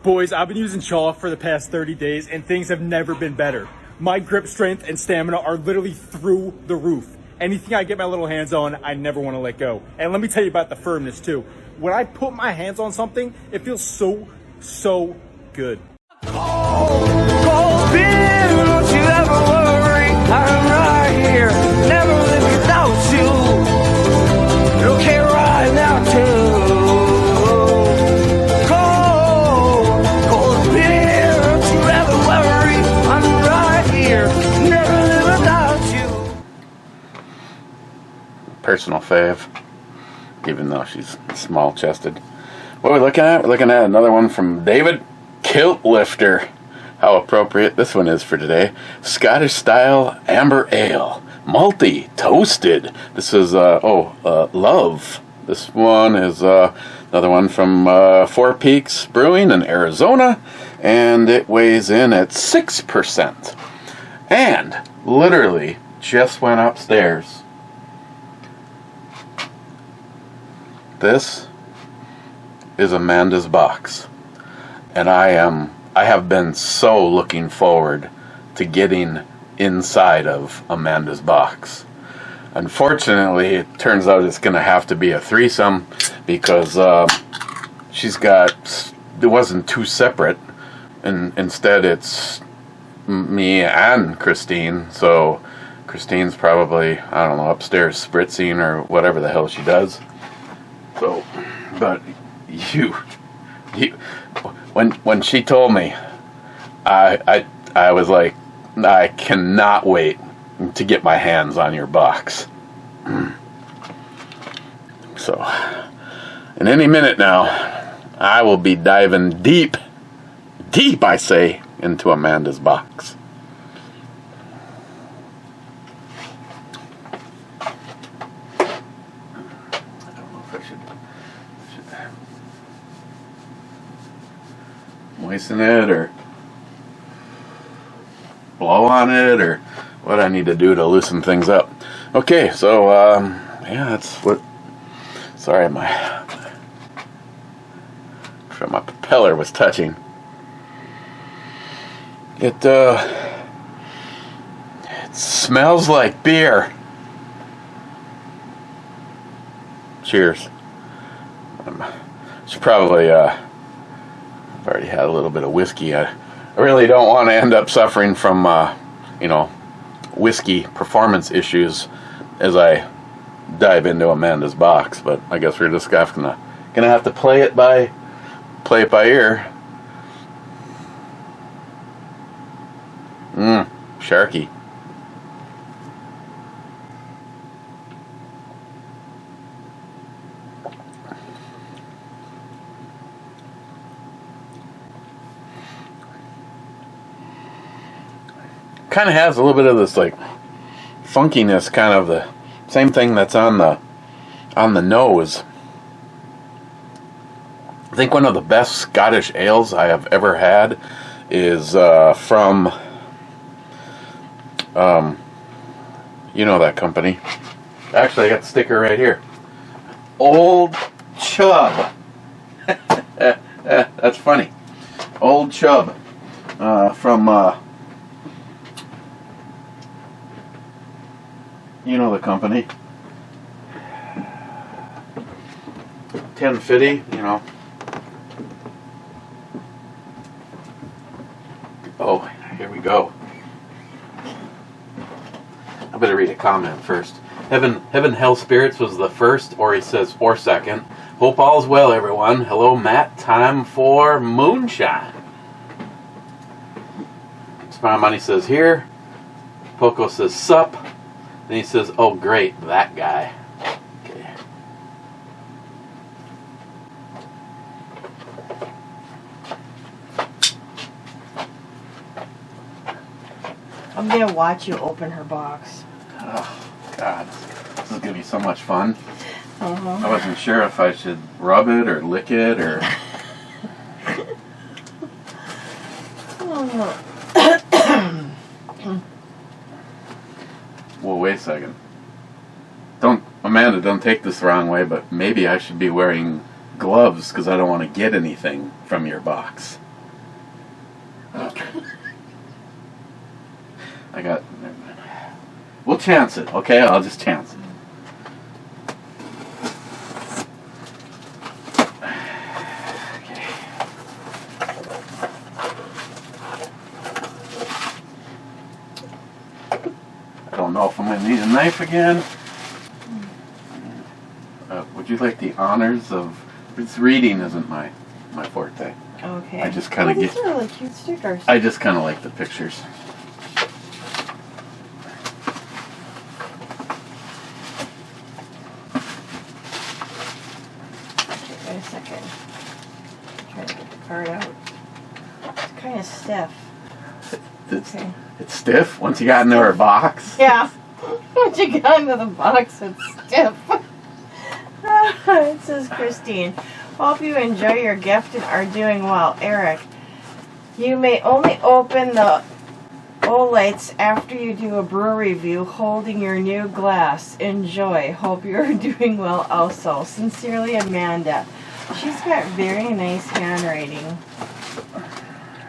Boys, I've been using Chaw for the past 30 days and things have never been better. My grip strength and stamina are literally through the roof. Anything I get my little hands on, I never want to let go. And let me tell you about the firmness too. When I put my hands on something, it feels so good. Cold beer, don't you ever worry, I'm right here, never live without you, okay right now too. Cold beer, don't you ever worry, I'm right here, never live without you. Personal fave, even though she's small-chested. What are we looking at? We're looking at another one from David. Kilt Lifter. How appropriate this one is for today. Scottish style amber ale. Malty, toasted. This is, Love. This one is another one from Four Peaks Brewing in Arizona. And it weighs in at 6%. And literally just went upstairs. This is Amanda's box. And I have been so looking forward to getting inside of Amanda's box. Unfortunately, it turns out it's going to have to be a threesome because it wasn't two separate, and instead it's me and Christine. So Christine's probably, I don't know, upstairs spritzing or whatever the hell she does. So, but when she told me, I was like, I cannot wait to get my hands on your box. So, in any minute now, I will be diving deep, I say, into Amanda's box. I don't know if I should moisten it or blow on it or what I need to do to loosen things up. Okay, so yeah, that's what. Sorry, my propeller was touching. It smells like beer. Cheers. Should probably I've already had a little bit of whiskey. I really don't want to end up suffering from whiskey performance issues as I dive into Amanda's box, but I guess we're just gonna have to play it by ear. Sharky. Kind of has a little bit of this like funkiness, kind of the same thing that's on the nose. I think one of the best Scottish ales I have ever had is from that company. Actually, I got the sticker right here. Old Chub. That's funny. Old Chub from the company. 1050, Oh, here we go. I better read a comment first. Heaven Hell Spirits was the first, or he says, or second. Hope all's well, everyone. Hello, Matt. Time for moonshine. Smile Money says here. Poco says sup. Then he says, oh great, that guy. Okay. I'm gonna watch you open her box. Oh, God. This is gonna be so much fun. Uh-huh. I wasn't sure if I should rub it or lick it or... Well, wait a second. Amanda, don't take this the wrong way, but maybe I should be wearing gloves because I don't want to get anything from your box. I got... We'll chance it, okay? I'll just chance it. Okay. I don't know if I'm going to need a knife again. Would you like the honors of... This reading isn't my forte. Okay. I just kind of these are really cute stickers. I just kind of like the pictures. Okay, wait a second. I'm trying to get the card out. It's kind of stiff. Okay. It's stiff once you got into her box. Yeah. Once you get into the box, it's stiff. It says, Christine, hope you enjoy your gift and are doing well. Eric, you may only open the Olites after you do a brew review holding your new glass. Enjoy. Hope you're doing well also. Sincerely, Amanda. She's got very nice handwriting.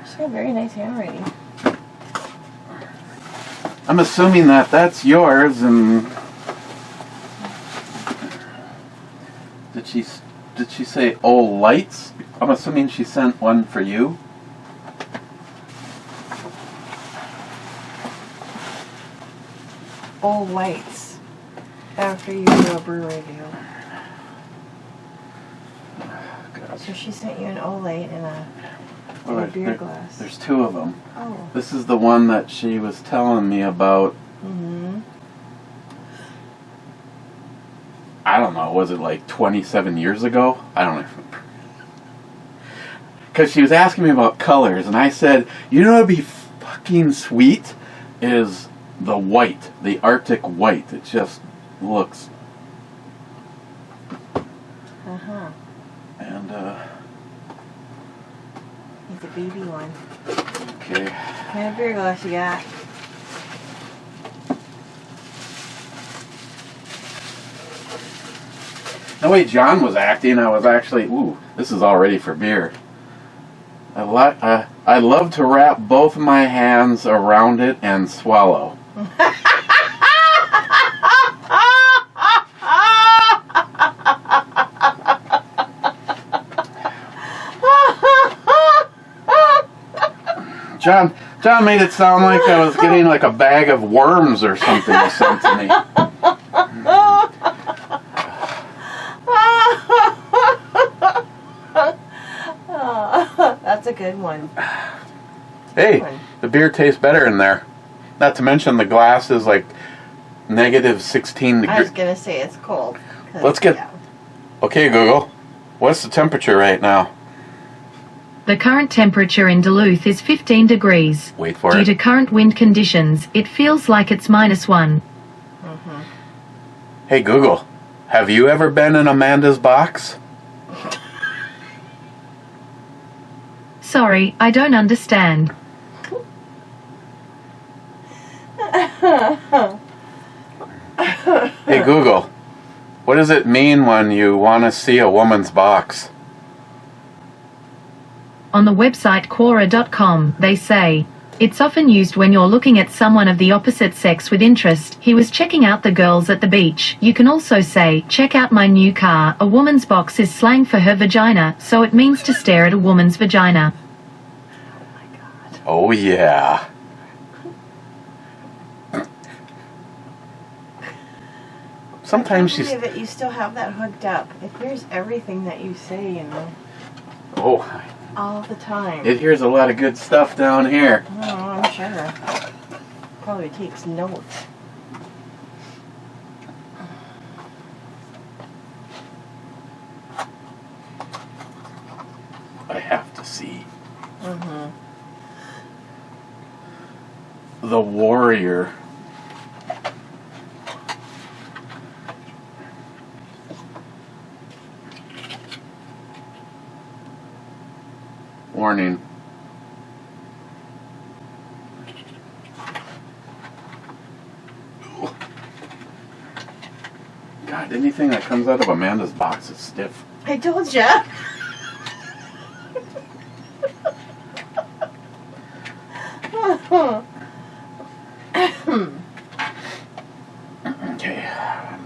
She's got very nice handwriting. I'm assuming that that's yours, and did she say "Oh lights"? I'm assuming she sent one for you. All lights after you do a brew review. So she sent you an Olate and a beer glass. There's two of them. Oh. This is the one that she was telling me about. Mm-hmm. I don't know, was it like 27 years ago? I don't remember. Because she was asking me about colors, and I said, you know what would be fucking sweet is the white, the Arctic white. It just looks... Uh-huh. And, It's a baby one. okay. What kind of beer glass you got? The way John was acting, I was actually, ooh, this is all ready for beer. I love to wrap both my hands around it and swallow. John made it sound like I was getting like a bag of worms or something he sent to me. That's a good one. Hey, the beer tastes better in there. Not to mention the glass is like negative 16 I was degrees. gonna say it's cold. Let's get... Yeah. Okay, Google. What's the temperature right now? The current temperature in Duluth is 15 degrees. Wait for Due it. to current wind conditions, it feels like it's -1. Mm-hmm. Hey, Google. Have you ever been in Amanda's box? Sorry, I don't understand. Hey, Google. What does it mean when you want to see a woman's box? On the website Quora.com, they say, it's often used when you're looking at someone of the opposite sex with interest. He was checking out the girls at the beach. You can also say, check out my new car. A woman's box is slang for her vagina, so it means to stare at a woman's vagina. Oh my God. Oh, yeah. Sometimes I she's... can't believe that you still have that hooked up. It hears everything that you say, you know, Oh, all the time. it hears a lot of good stuff down here. Oh, I'm sure. Probably takes notes. I have to see. Mm-hmm. The Warrior. Warning. God, anything that comes out of Amanda's box is stiff. I told ya. Okay, I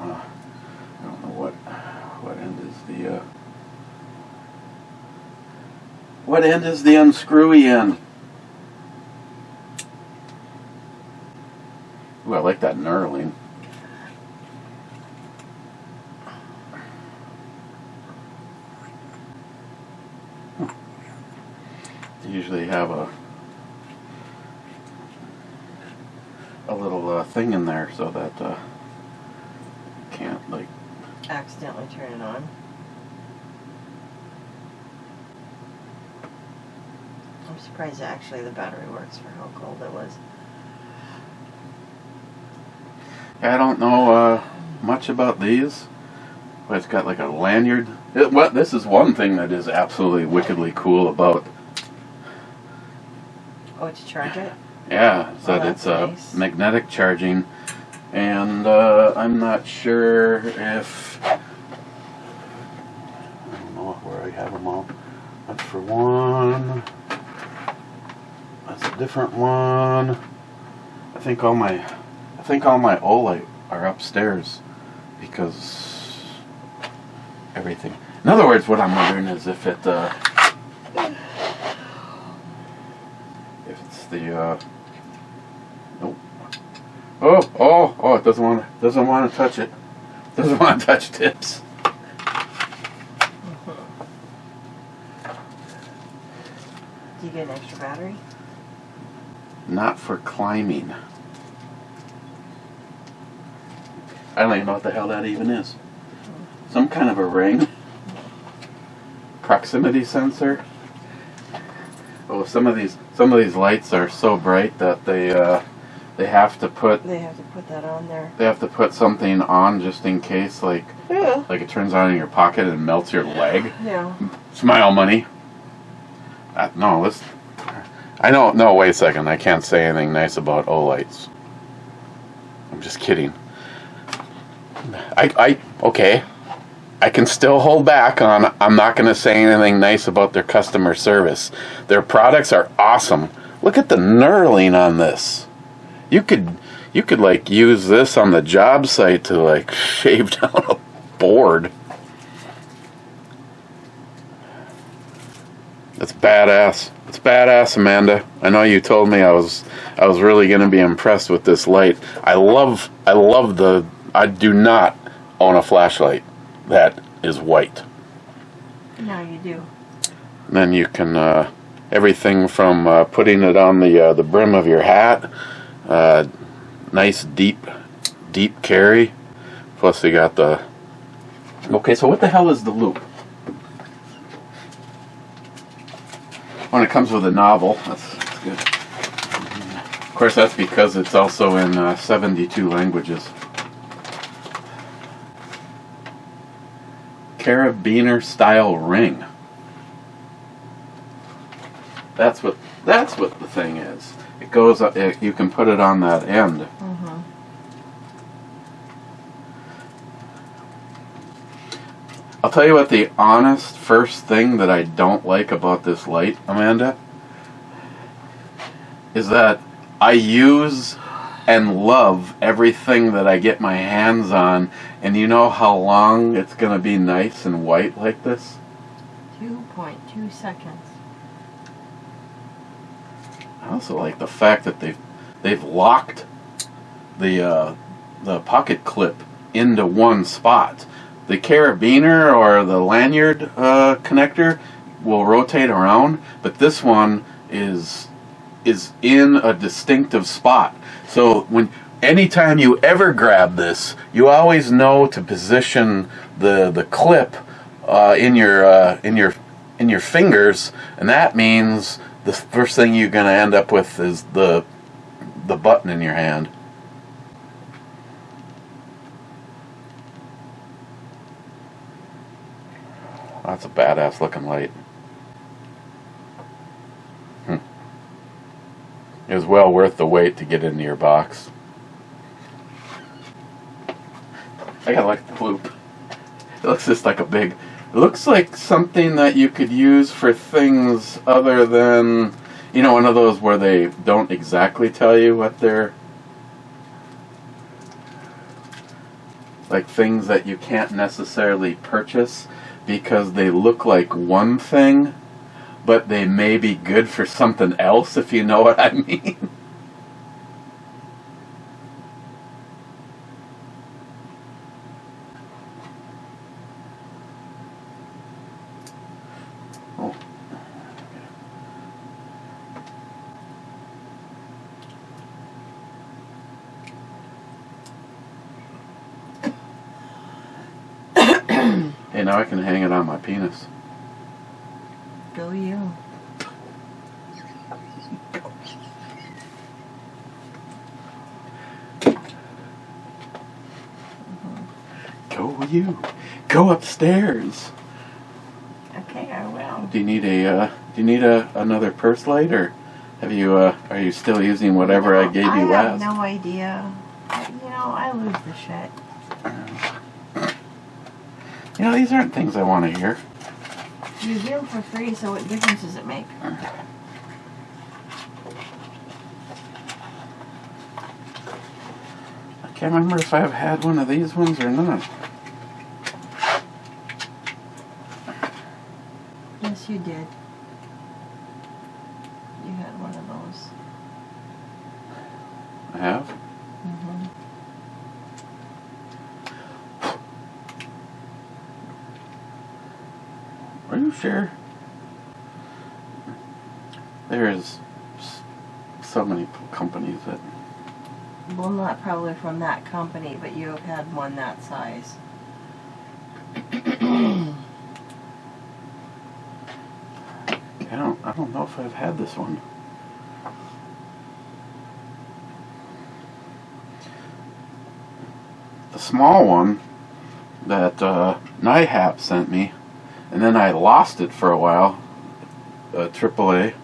don't know what end is the unscrewy end? Ooh, I like that knurling. They usually have a little thing in there so that can't like Accidentally turn it on. I'm surprised actually the battery works for how cold it was. I don't know much about these, but it's got like a lanyard. This is one thing that is absolutely wickedly cool about. Oh, to charge it? Yeah, so that that's it's nice. magnetic charging, and I'm not sure if I don't know where I have them all. That's for one. That's a different one. I think all my Olight are upstairs because everything. In other words, what I'm wondering is if it's the nope. Oh! It doesn't want to touch it. Doesn't want to touch tips. Do you get an extra battery? Not for climbing. I don't even know what the hell that even is. Some kind of a ring. Proximity sensor. Oh, some of these lights are so bright that they have to put They have to put that on there. they have to put something on just in case, like Yeah. it turns on in your pocket and melts your leg. Yeah. Smile money. No, let's. I don't. No, wait a second. I can't say anything nice about Olights. I'm just kidding. Okay. I can still hold back on. I'm not going to say anything nice about their customer service. Their products are awesome. Look at the knurling on this. You could like use this on the job site to like shave down a board. It's badass. It's badass, Amanda. I know you told me I was really going to be impressed with this light. I love the. I do not own a flashlight that is white. Now you do. And then you can everything from putting it on the brim of your hat. Nice deep carry. Plus you got the. Okay, so what the hell is the loop? When it comes with a novel, that's good. Of course, that's because it's also in 72 languages. Carabiner style ring. That's what the thing is. It goes up. You can put it on that end. Mm-hmm. I'll tell you what the honest first thing that I don't like about this light, Amanda, is that I use and love everything that I get my hands on, and you know how long it's going to be nice and white like this? 2.2 seconds. I also like the fact that they've locked the pocket clip into one spot. The carabiner or the lanyard connector will rotate around, but this one is in a distinctive spot. So anytime you ever grab this, you always know to position the clip in your fingers, and that means the first thing you're going to end up with is the button in your hand. That's a badass looking light. It was well worth the wait to get into your box. I gotta like the loop. It looks just like a big. It looks like something that you could use for things other than You know, one of those where they don't exactly tell you what they're... Like things that you can't necessarily purchase because they look like one thing, but they may be good for something else, if you know what I mean. Oh. Hey, now I can hang it on my penis. Go you. Go you. Go upstairs. Okay, I will. Do you need another purse light, or have you are you still using whatever I gave you I last? have no idea. I lose the shit. You know, these aren't things I want to hear. You hear them for free, so what difference does it make? I can't remember if I've had one of these ones or not. Yes, you did. You had one of those. I have? Mm-hmm. Are you sure? There's so many companies that... Well, not probably from that company, but you have had one that size. I don't know if I've had this one. The small one that NIHAP sent me, and then I lost it for a while, AAA,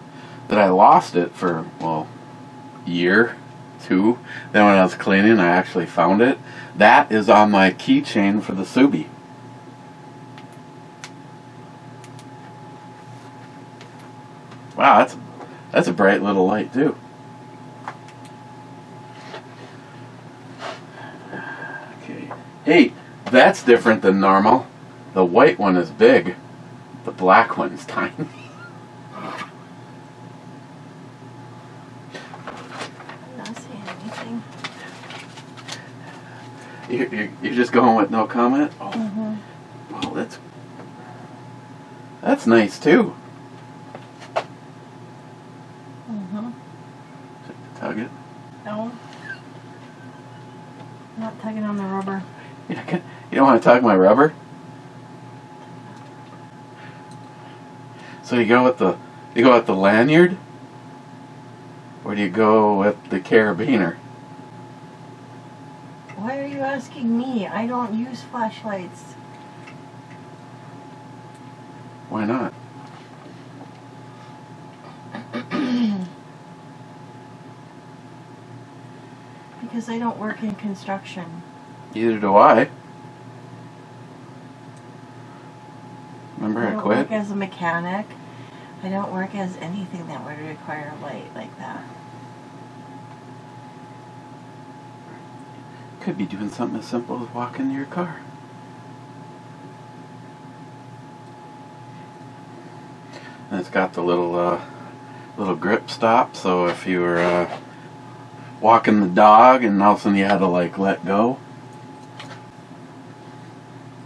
that I lost it for, well, year, two. Then when I was cleaning, I actually found it. That is on my keychain for the Subi. Wow, that's a bright little light too. Okay. Hey, that's different than normal. The white one is big. The black one's tiny. I'm not saying anything. You're just going with no comment? Oh, Mm-hmm. well, that's nice too. Mm-hmm. Tug it. No. I'm not tugging on the rubber. You don't want to tug my rubber? So you go with the lanyard, or do you go with the carabiner? Why are you asking me? I don't use flashlights. Why not? Because I don't work in construction. Neither do I. Remember I I don't quit? work as a mechanic. I don't work as anything that would require light like that. Could be doing something as simple as walking to your car. And it's got the little grip stop, so if you were walking the dog and all of a sudden you had to like let go.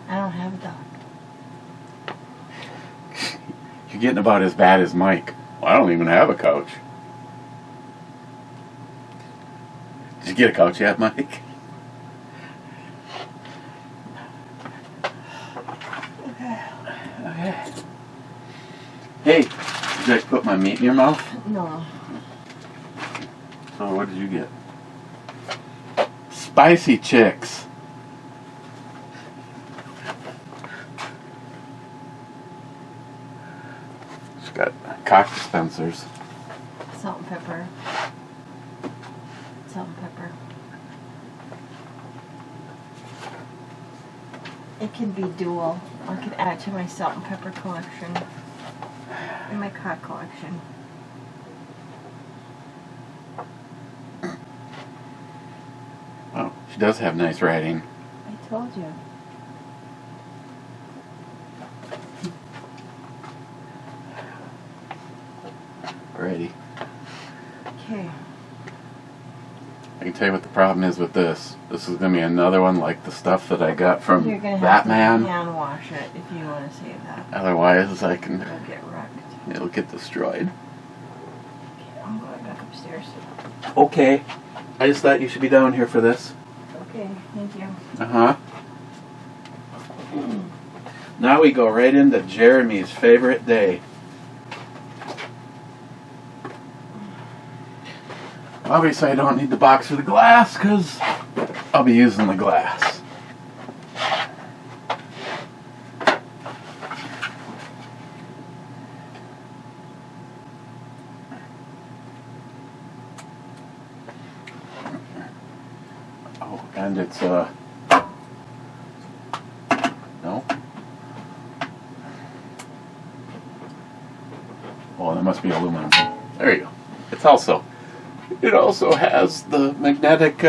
I don't have a dog. You're getting about as bad as Mike. Well, I don't even have a couch. Did you get a couch yet, Mike? Okay. Hey, did I put my meat in your mouth? No. So what did you get? Spicy chicks. It's got cock dispensers. Salt and pepper. Salt and pepper. It can be dual. I can add to my salt and pepper collection. And my cock collection. She does have nice writing. I told you. Alrighty. Okay. I can tell you what the problem is with this. This is going to be another one like the stuff that I got from You're gonna have Batman. to hand wash it if you want to save that. Otherwise, I can. It'll get wrecked. It'll get destroyed. Okay, I'm going back upstairs. Okay. I just thought you should be down here for this. Okay, thank you. Uh-huh. Now we go right into Jeremy's favorite day. Obviously, I don't need the box for the glass because I'll be using the glass. Oh, and it's no. Oh, that must be aluminum. There you go. It also has the magnetic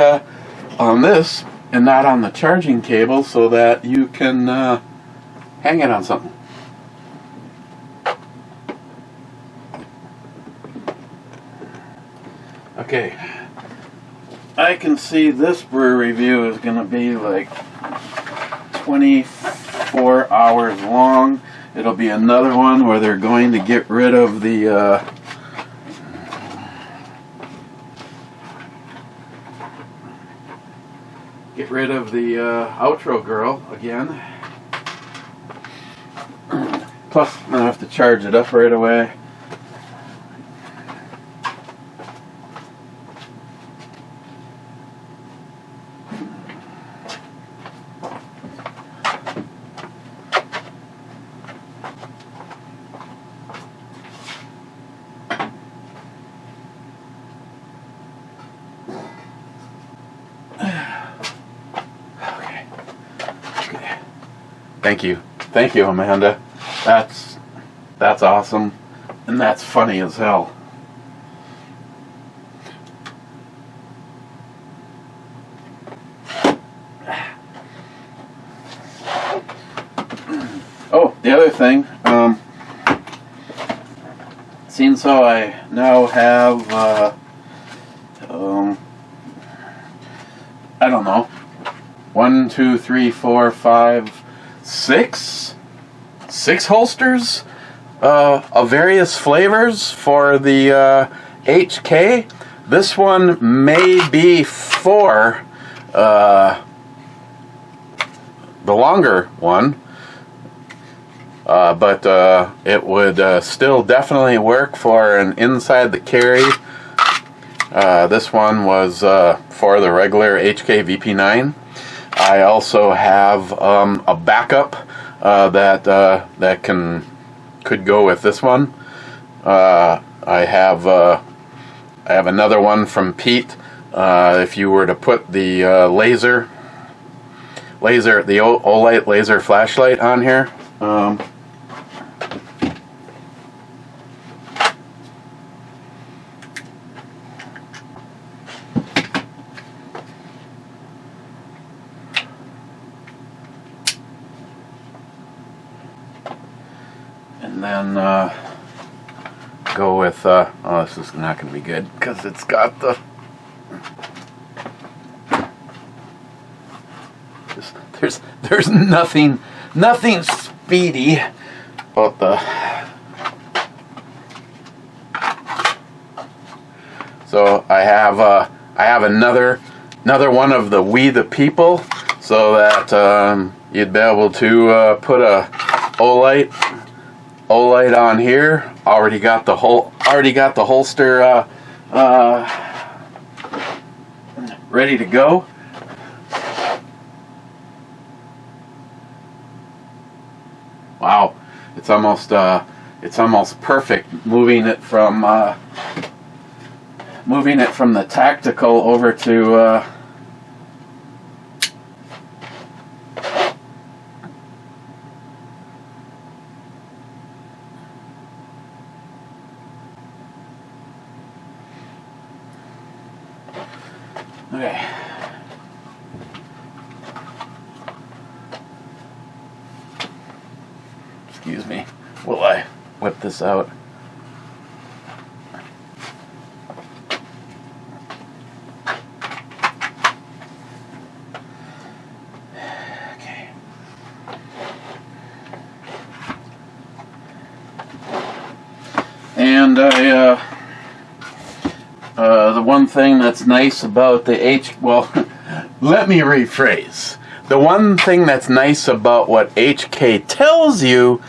on this and not on the charging cable so that you can hang it on something. Okay. I can see this brew review is going to be like 24 hours long. It'll be another one where they're going to get rid of the outro girl again. Plus, I'm gonna have to charge it up right away. Thank you, Amanda. That's awesome, and that's funny as hell. Oh, the other thing, seeing so I now have, I don't know, 1, 2, 3, 4, 5, 6 holsters of various flavors for the HK. This one may be for the longer one, but it would still definitely work for an inside the carry. This one was for the regular HK VP9. I also have a backup that could go with this one. I have another one from Pete. If you were to put the the Olight laser flashlight on here. And then go with, oh, this is not going to be good because it's got the, there's nothing speedy about the, so I have another one of the We the People, so that you'd be able to put a Olight on here. Already got the holster ready to go. Wow, it's almost perfect. Moving it from the tactical over to okay. this out. Okay. And the one thing that's nice about the let me rephrase. The one thing that's nice about what HK tells you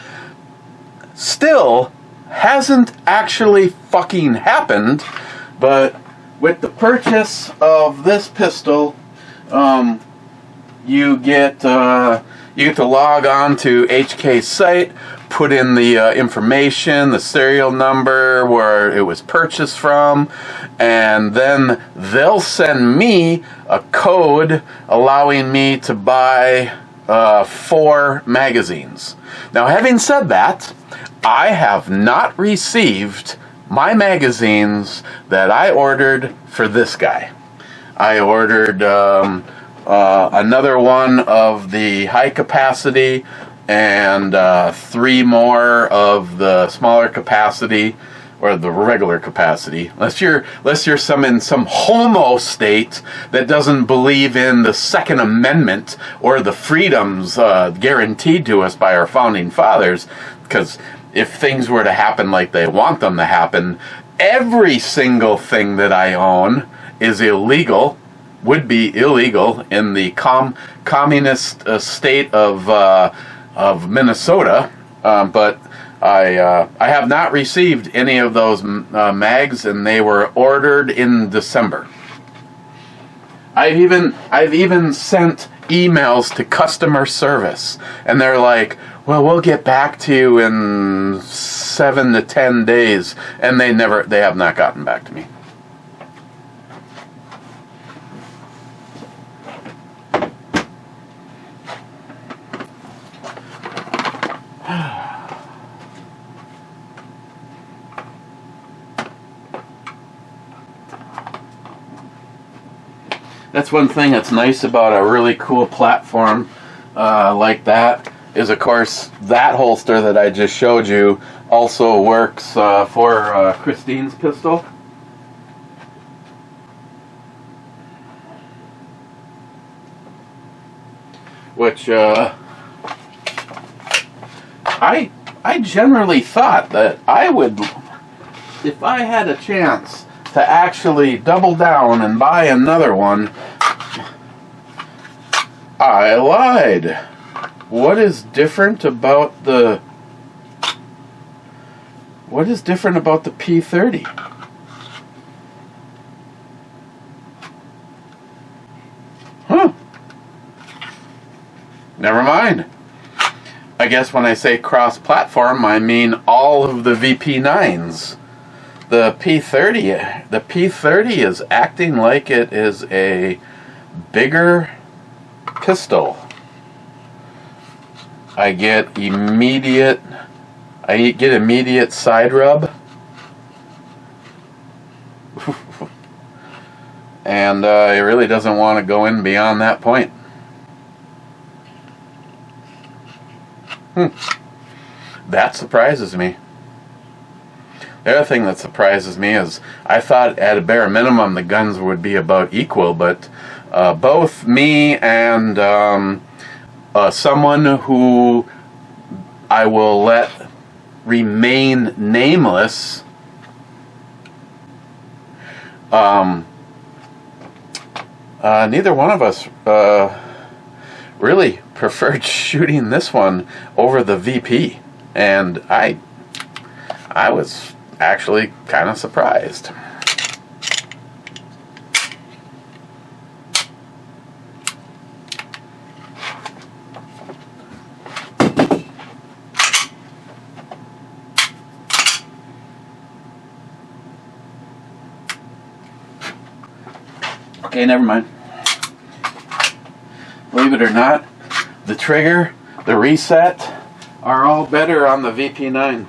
still hasn't actually fucking happened, but with the purchase of this pistol, you get to log on to HK's site, put in the information, the serial number, where it was purchased from, and then they'll send me a code allowing me to buy 4 magazines. Now, having said that, I have not received my magazines that I ordered for this guy. I ordered another one of the high capacity and 3 more of the smaller capacity, or the regular capacity. Unless you're in some homo state that doesn't believe in the Second Amendment or the freedoms guaranteed to us by our founding fathers. Because if things were to happen like they want them to happen, every single thing that I own is illegal, would be illegal in the communist state of Minnesota, but I have not received any of those mags, and they were ordered in December. I've even sent emails to customer service, and they're like, "Well, we'll get back to you in 7 to 10 days," and they have not gotten back to me. That's one thing that's nice about a really cool platform like that, is of course that holster that I just showed you also works for Christine's pistol. Which I generally thought that I would, if I had a chance to actually double down and buy another one. I lied. What is different about the P30? Huh. Never mind. I guess when I say cross-platform, I mean all of the VP9s. The P30 is acting like it is a bigger pistol. I get immediate side rub. And it really doesn't want to go in beyond that point. That surprises me. The other thing that surprises me is I thought at a bare minimum the guns would be about equal, but both me and someone who I will let remain nameless neither one of us really preferred shooting this one over the VP, and I was actually kind of surprised. Okay, never mind. Believe it or not, the trigger, the reset are all better on the VP9.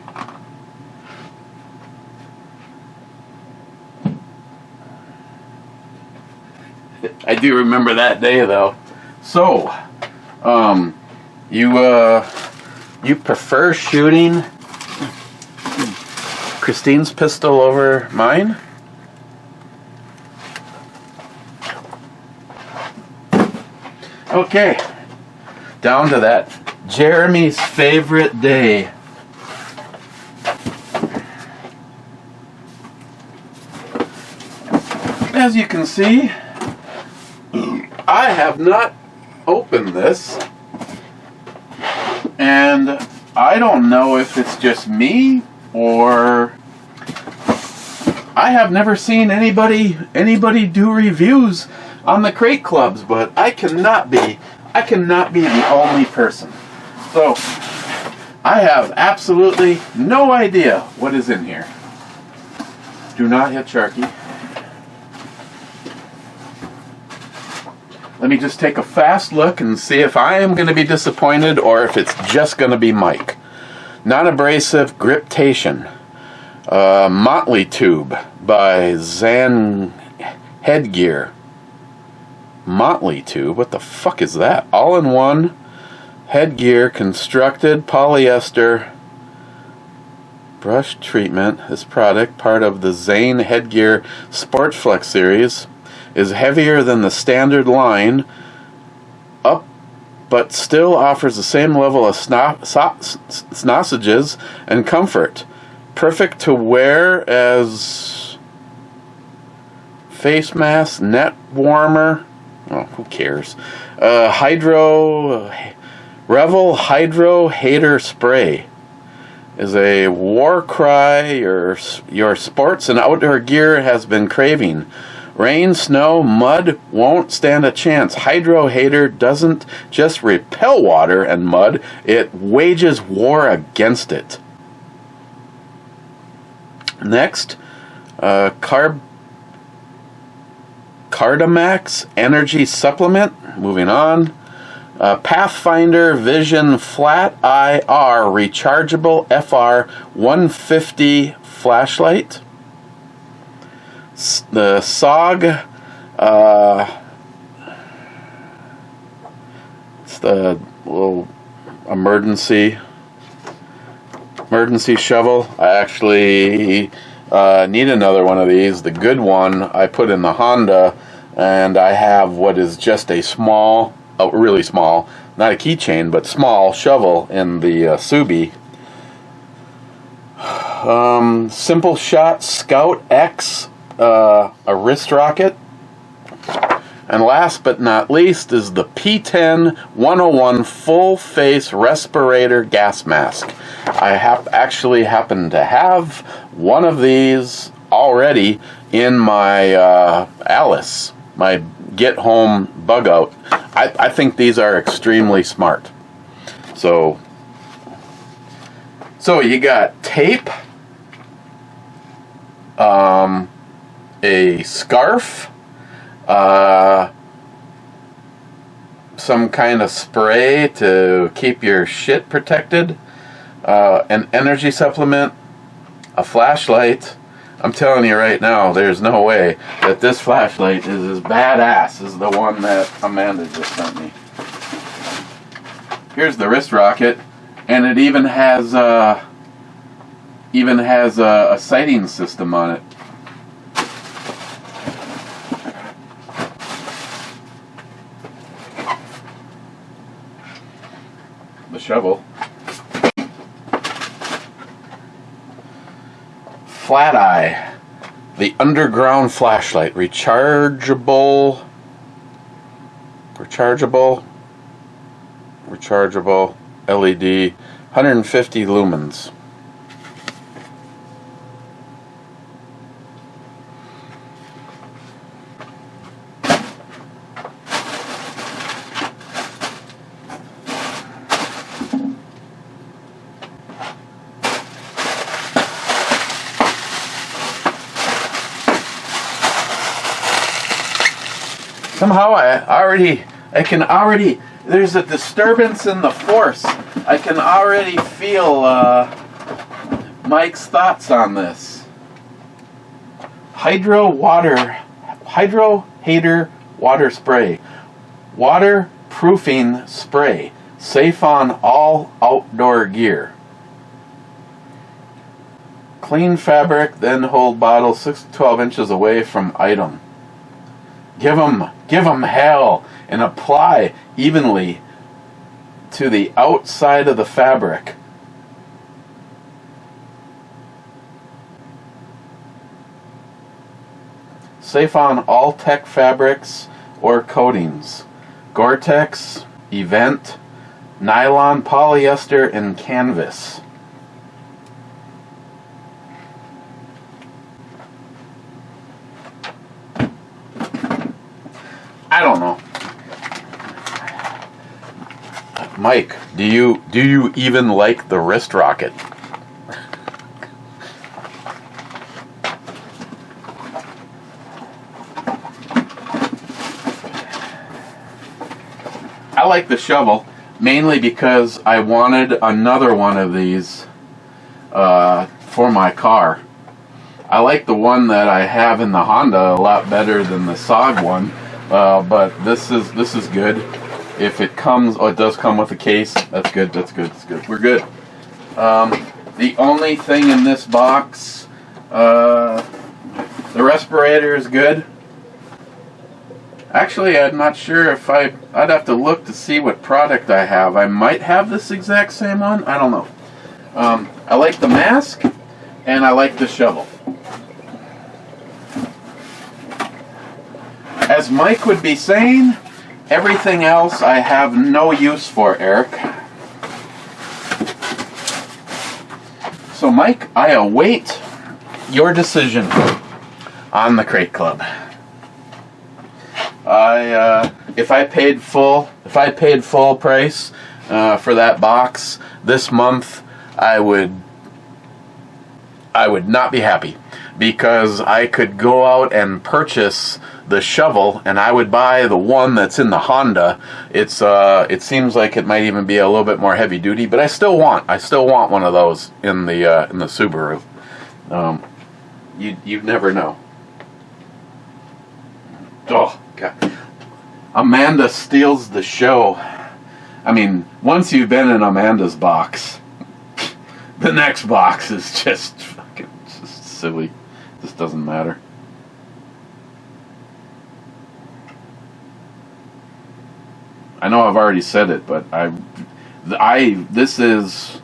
I do remember that day though. So, you prefer shooting Christine's pistol over mine. Okay, down to that Jeremy's favorite day. As you can see, I have not opened this, and I don't know if it's just me or I have never seen anybody do reviews on the crate clubs, but I cannot be the only person. So I have absolutely no idea what is in here. Do not hit Sharky. Let me just take a fast look and see if I am going to be disappointed or if it's just going to be Mike. Non-abrasive griptation. Motley Tube by Zan Headgear. Motley Tube? What the fuck is that? All-in-one headgear, constructed polyester brush treatment. This product, part of the Zane Headgear Sportflex series, is heavier than the standard line, but still offers the same level of sausages and comfort. Perfect to wear as face mask, neck warmer. Oh, who cares? Revel Hydro Hater Spray is a war cry your sports and outdoor gear has been craving. Rain, snow, mud won't stand a chance. Hydro Hater doesn't just repel water and mud, it wages war against it. Next, Cardamax Energy Supplement. Moving on. Pathfinder Vision Flat IR Rechargeable FR 150 flashlight. The SOG, it's the little emergency shovel. I actually need another one of these. The good one I put in the Honda, and I have what is just a small, really small, not a keychain, but small shovel in the Subi. Simple Shot Scout X, a wrist rocket. And last but not least is the P10 101 full face respirator gas mask. I actually happen to have one of these already in my Alice, my get home bug out. I think these are extremely smart. So you got tape, a scarf, some kind of spray to keep your shit protected, an energy supplement, a flashlight. I'm telling you right now, there's no way that this flashlight is as badass as the one that Amanda just sent me. Here's the wrist rocket, and it even has a sighting system on it. The shovel. Flat Eye, the underground flashlight, rechargeable LED, 150 lumens. Somehow there's a disturbance in the force. I can already feel Mike's thoughts on this. Hydro Hater water spray. Waterproofing spray. Safe on all outdoor gear. Clean fabric, then hold bottle 6 to 12 inches away from item. Give 'em hell and apply evenly to the outside of the fabric. Safe on all tech fabrics or coatings. Gore-Tex, Event, nylon, polyester, and canvas. I don't know. Mike, do you even like the wrist rocket? I like the shovel mainly because I wanted another one of these for my car. I like the one that I have in the Honda a lot better than the SOG one, but this is good. If it comes, it does come with a case. That's good. That's good. That's good. We're good. The only thing in this box, the respirator is good. Actually, I'm not sure if I'd have to look to see what product I have. I might have this exact same one. I don't know. I like the mask, and I like the shovel. As Mike would be saying, everything else I have no use for, Eric. So, Mike, I await your decision on the Crate Club. If I paid full price for that box this month, I would not be happy, because I could go out and purchase the shovel, and I would buy the one that's in the Honda. It seems like it might even be a little bit more heavy duty, but I still want one of those in the Subaru. You never know. Oh God. Amanda steals the show. I mean, once you've been in Amanda's box, the next box is just fucking just silly. This doesn't matter. I know I've already said it, but this is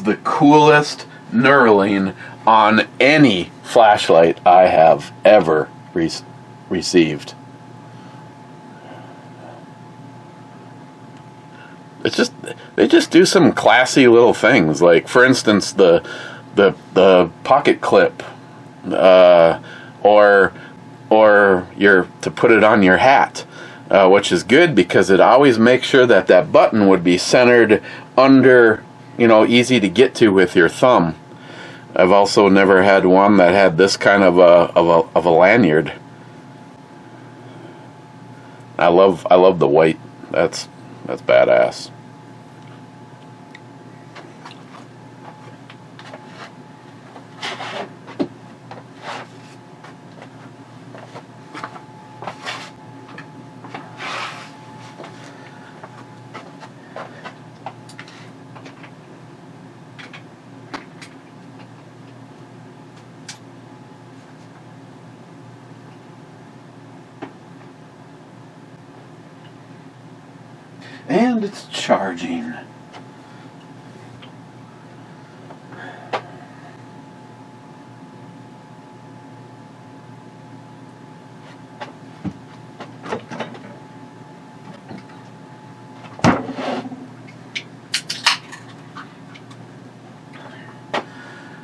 the coolest knurling on any flashlight I have ever received. They just do some classy little things, like, for instance, the pocket clip, or your to put it on your hat, which is good because it always makes sure that button would be centered under, easy to get to with your thumb. I've also never had one that had this kind of a lanyard. I love the white. That's badass. And it's charging.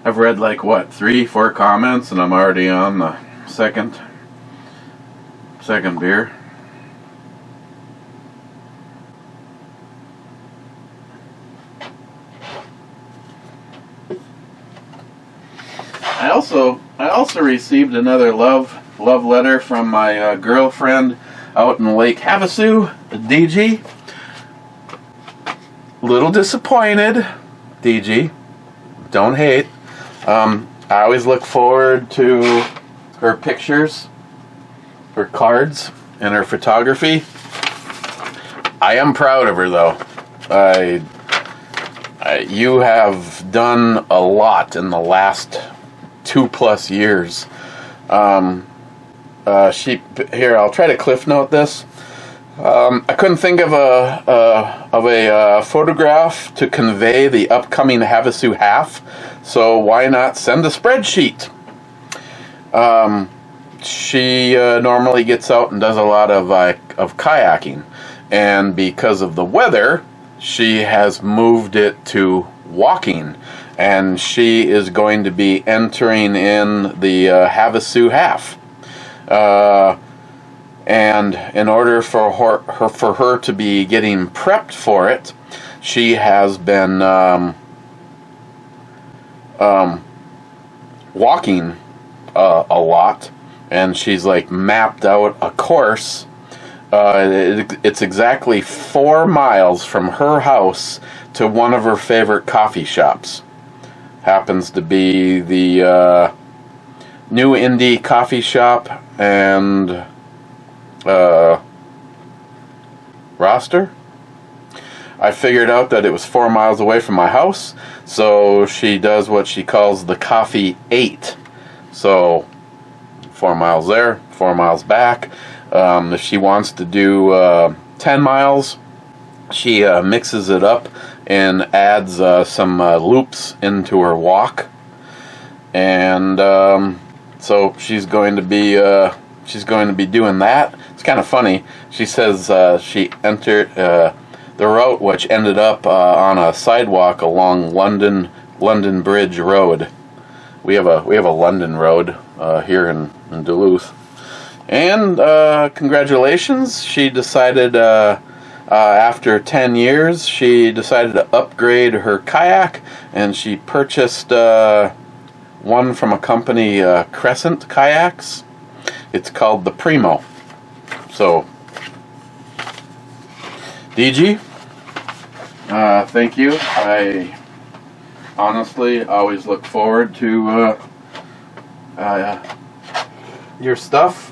I've read 3-4 comments, and I'm already on the second beer. I also received another love letter from my girlfriend out in Lake Havasu, DG. Little disappointed, DG. Don't hate. I always look forward to her pictures, her cards, and her photography. I am proud of her, though. I you have done a lot in the last 2+ years. Here, I'll try to cliff note this. I couldn't think of a photograph to convey the upcoming Havasu half, so why not send a spreadsheet? She normally gets out and does a lot of kayaking, and because of the weather, she has moved it to walking, and she is going to be entering in the Havasu half. And in order for her to be getting prepped for it, she has been walking a lot, and she's like mapped out a course. It's exactly 4 miles from her house to one of her favorite coffee shops. Happens to be the New Indie Coffee Shop and Roster. I figured out that it was 4 miles away from my house, so she does what she calls the Coffee 8. So 4 miles there, 4 miles back. If she wants to do 10 miles, she mixes it up and adds some loops into her walk. And so she's going to be doing that. It's kind of funny. She says she entered the route, which ended up on a sidewalk along London Bridge Road. We have a London Road here in Duluth. And congratulations, she decided after 10 years, she decided to upgrade her kayak, and she purchased one from a company, Crescent Kayaks. It's called the Primo. So, DG, thank you. I honestly always look forward to your stuff.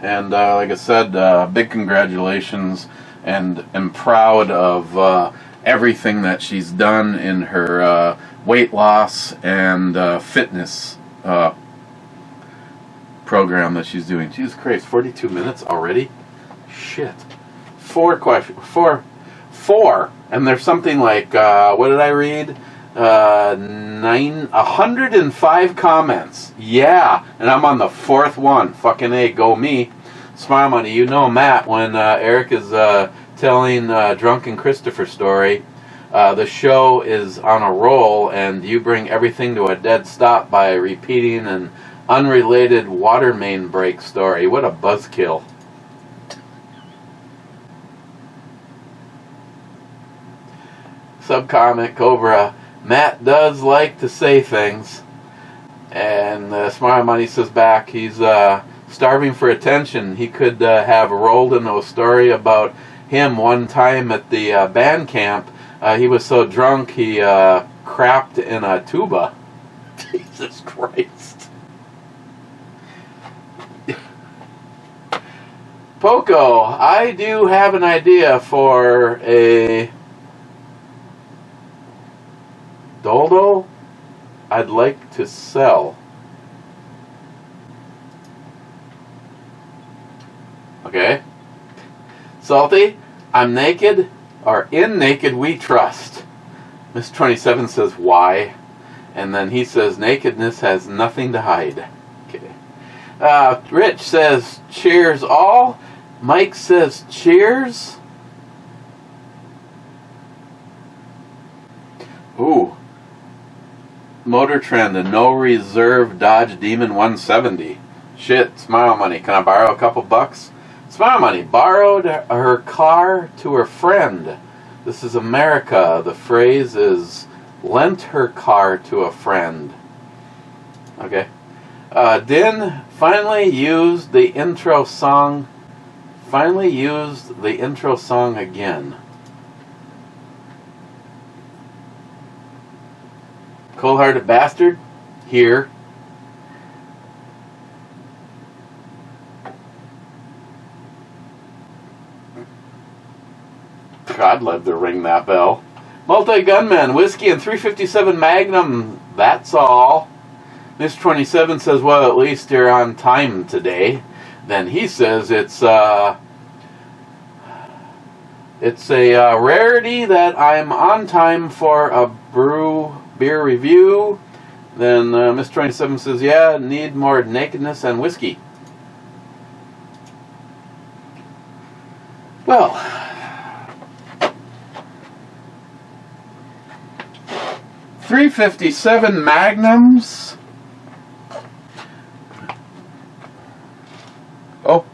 And like I said, big congratulations, and am proud of everything that she's done in her weight loss and fitness program that she's doing. Jesus Christ, 42 minutes already? Shit. 4 questions. Four. And there's something like, what did I read? 105 comments. Yeah, and I'm on the 4th one. Fucking A, go me. Smile Money, you know Matt, when Eric is telling Drunken Christopher story, the show is on a roll, and you bring everything to a dead stop by repeating an unrelated water main break story. What a buzzkill. Subcomic Cobra, Matt does like to say things. And Smile Money says back, he's starving for attention. He could have rolled into a story about him one time at the band camp. He was so drunk he crapped in a tuba. Jesus Christ. Poco, I do have an idea for a dildo I'd like to sell. Okay. Salty, I'm naked, or in naked we trust. Miss 27 says why, and then he says nakedness has nothing to hide. Okay. Rich says cheers all. Mike says cheers. Ooh. Motor Trend, a no reserve Dodge Demon 170. Shit, Smile Money, can I borrow a couple bucks? Smile Money borrowed her car to her friend. This is America. The phrase is lent her car to a friend. Okay. Din finally used the intro song again. Cold-hearted bastard, here. I'd love to ring that bell. Multi-gunman, whiskey and 357 Magnum, that's all. Mr. 27 says, well, at least you're on time today. Then he says it's a rarity that I'm on time for a beer review. Then Mr. 27 says, yeah, need more nakedness and whiskey. Well, .357 Magnums. Oh.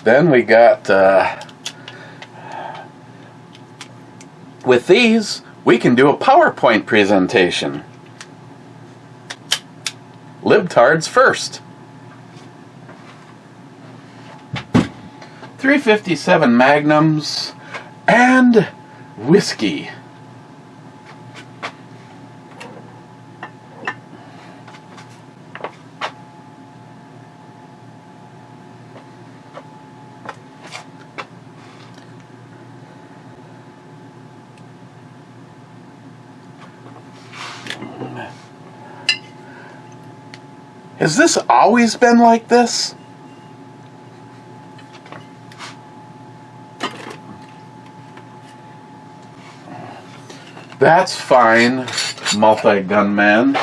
Then we got, with these, we can do a PowerPoint presentation. Libtards first. .357 Magnums and whiskey. Has this always been like this? That's fine, multi-gunman.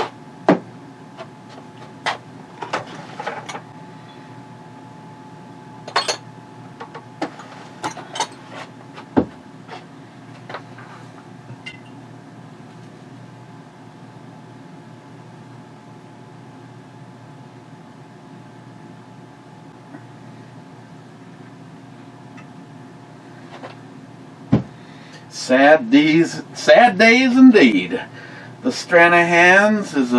Sad days indeed. The Stranahans is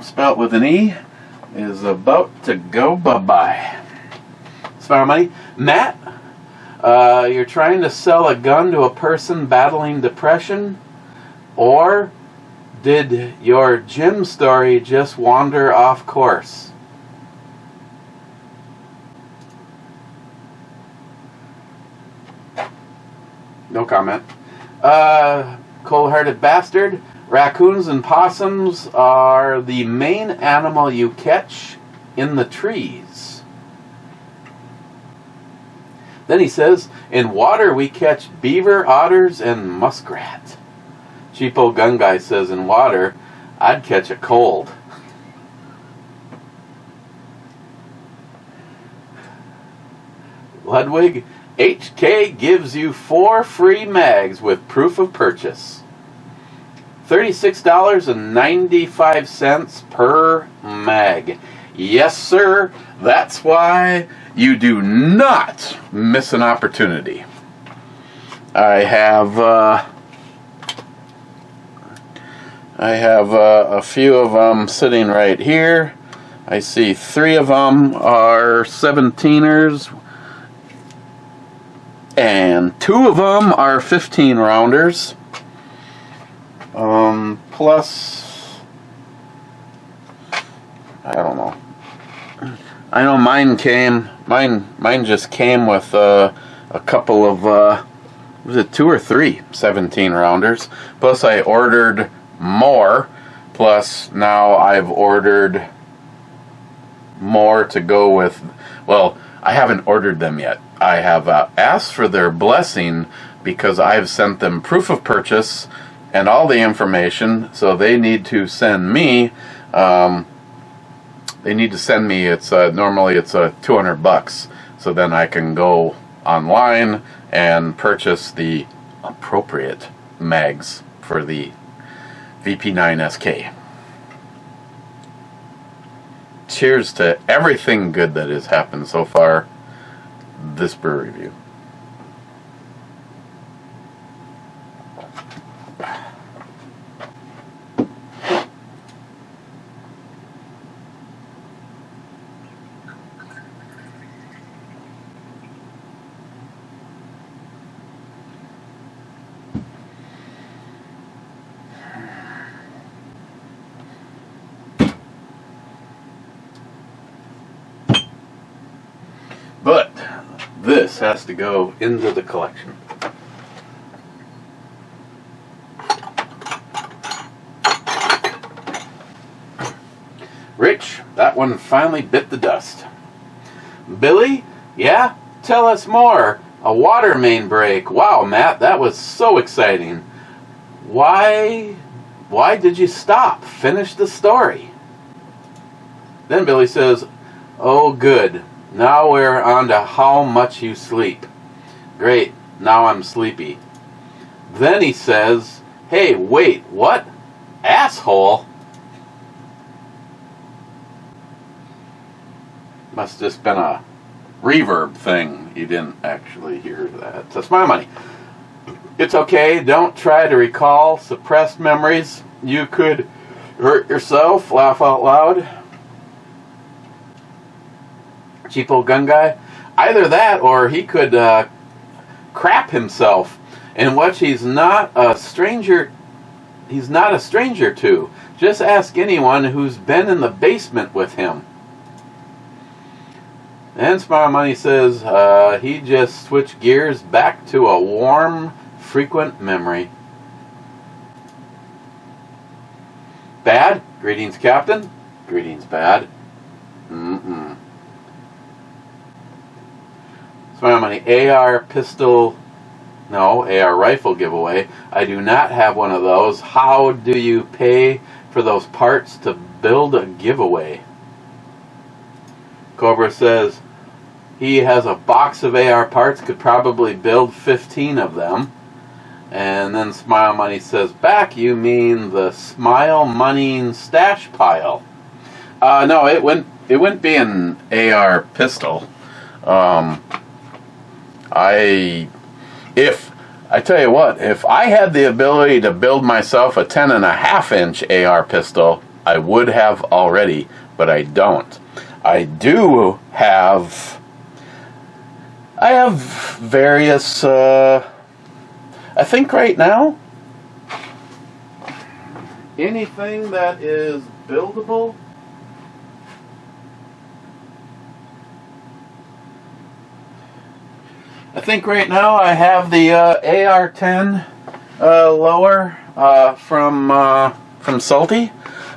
spelt with an E, is about to go bye-bye. Smart money. Matt, you're trying to sell a gun to a person battling depression, or did your gym story just wander off course? No comment. Cold-hearted bastard. Raccoons and possums are the main animal you catch in the trees. Then he says, in water we catch beaver, otters, and muskrat. Cheap old gun guy says, in water, I'd catch a cold. Ludwig, HK gives you 4 free mags with proof of purchase. $36.95 per mag. Yes, sir. That's why you do not miss an opportunity. I have a few of them sitting right here. I see 3 of them are 17ers. And 2 of them are 15 rounders. Plus, I don't know. I know mine just came with a couple of, was it 2 or 3 17 rounders? Plus I ordered more. Plus now I've ordered more to go with, well, I haven't ordered them yet. I have asked for their blessing because I've sent them proof of purchase and all the information, so they need to send me, it's normally it's $200, so then I can go online and purchase the appropriate mags for the VP9SK. Cheers to everything good that has happened so far this brew review. This has to go into the collection. Rich, that one finally bit the dust. Billy, yeah? Tell us more. A water main break. Wow, Matt, that was so exciting. Why did you stop? Finish the story. Then Billy says, oh, good. Now we're on to how much you sleep. Great, now I'm sleepy. Then he says, hey, wait, what? Asshole? Must have just been a reverb thing. You didn't actually hear that. So Smile Money. It's okay. Don't try to recall suppressed memories. You could hurt yourself. Laugh out loud. Cheapo gun guy. Either that or he could crap himself in what he's not a stranger to. Just ask anyone who's been in the basement with him. And Smile Money says he just switched gears back to a warm, frequent memory. Bad? Greetings, Captain. Greetings, Bad. Smile Money, AR rifle giveaway. I do not have one of those. How do you pay for those parts to build a giveaway? Cobra says he has a box of AR parts, could probably build 15 of them. And then Smile Money says, back, you mean the Smile Money stash pile? No, it wouldn't be an AR pistol. I tell you what, if I had the ability to build myself a 10.5-inch AR pistol, I would have already, but I don't. I have various, I think right now, anything that is buildable. I think right now I have the AR-10 lower from Salty,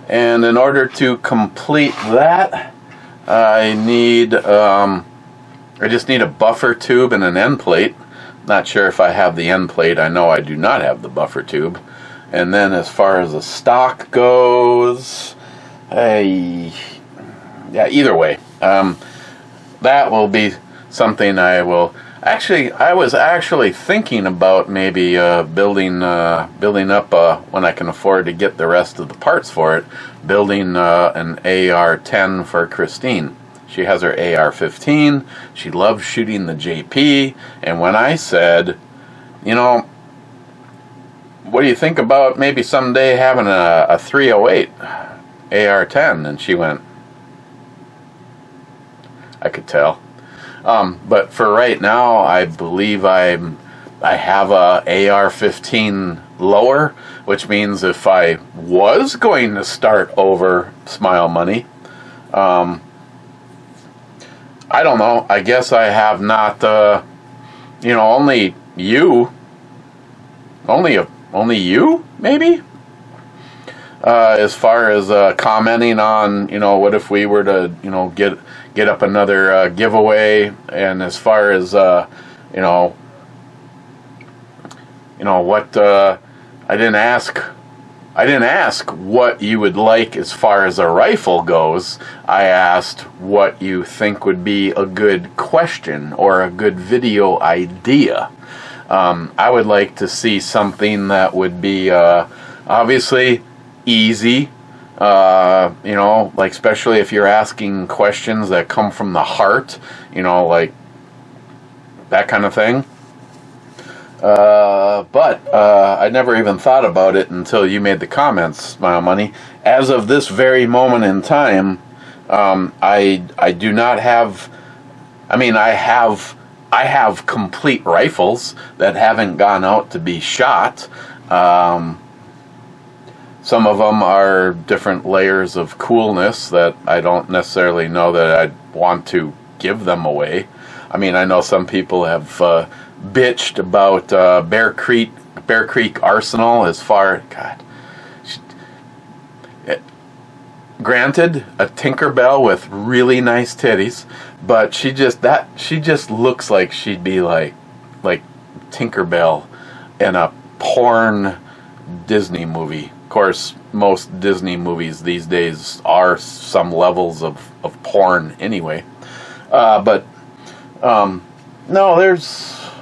and in order to complete that, I just need a buffer tube and an end plate. Not sure if I have the end plate. I know I do not have the buffer tube. And then as far as the stock goes, either way, that will be something I will. Actually, I was actually thinking about maybe building up when I can afford to get the rest of the parts for it, building an AR-10 for Christine. She has her AR-15. She loves shooting the JP. And when I said, what do you think about maybe someday having a 308 AR-10? And she went, I could tell. But for right now, I believe I have a AR-15 lower, which means if I was going to start over Smile Money, I don't know. I guess I have not. Only you. Only you, maybe. As far as commenting on, what if we were to, get up another giveaway, and as far as what I didn't ask what you would like as far as a rifle goes. I asked what you think would be a good question or a good video idea. I would like to see something that would be obviously easy, like especially if you're asking questions that come from the heart, like that kind of thing. But I never even thought about it until you made the comments, Smile Money. As of this very moment in time, I do not have. I have complete rifles that haven't gone out to be shot. Some of them are different layers of coolness that I don't necessarily know that I'd want to give them away. I mean, I know some people have bitched about Bear Creek Arsenal as far. God, granted, a Tinkerbell with really nice titties, but she just looks like she'd be like Tinkerbell in a porn Disney movie. Of course, most Disney movies these days are some levels of porn anyway. But no,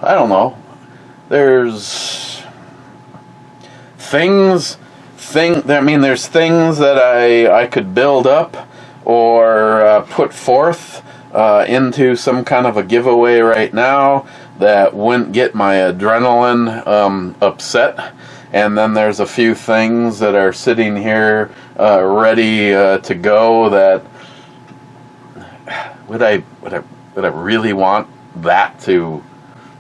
I don't know. There's things that I could build up or put forth into some kind of a giveaway right now that wouldn't get my adrenaline upset. And then there's a few things that are sitting here ready to go that would I really want that to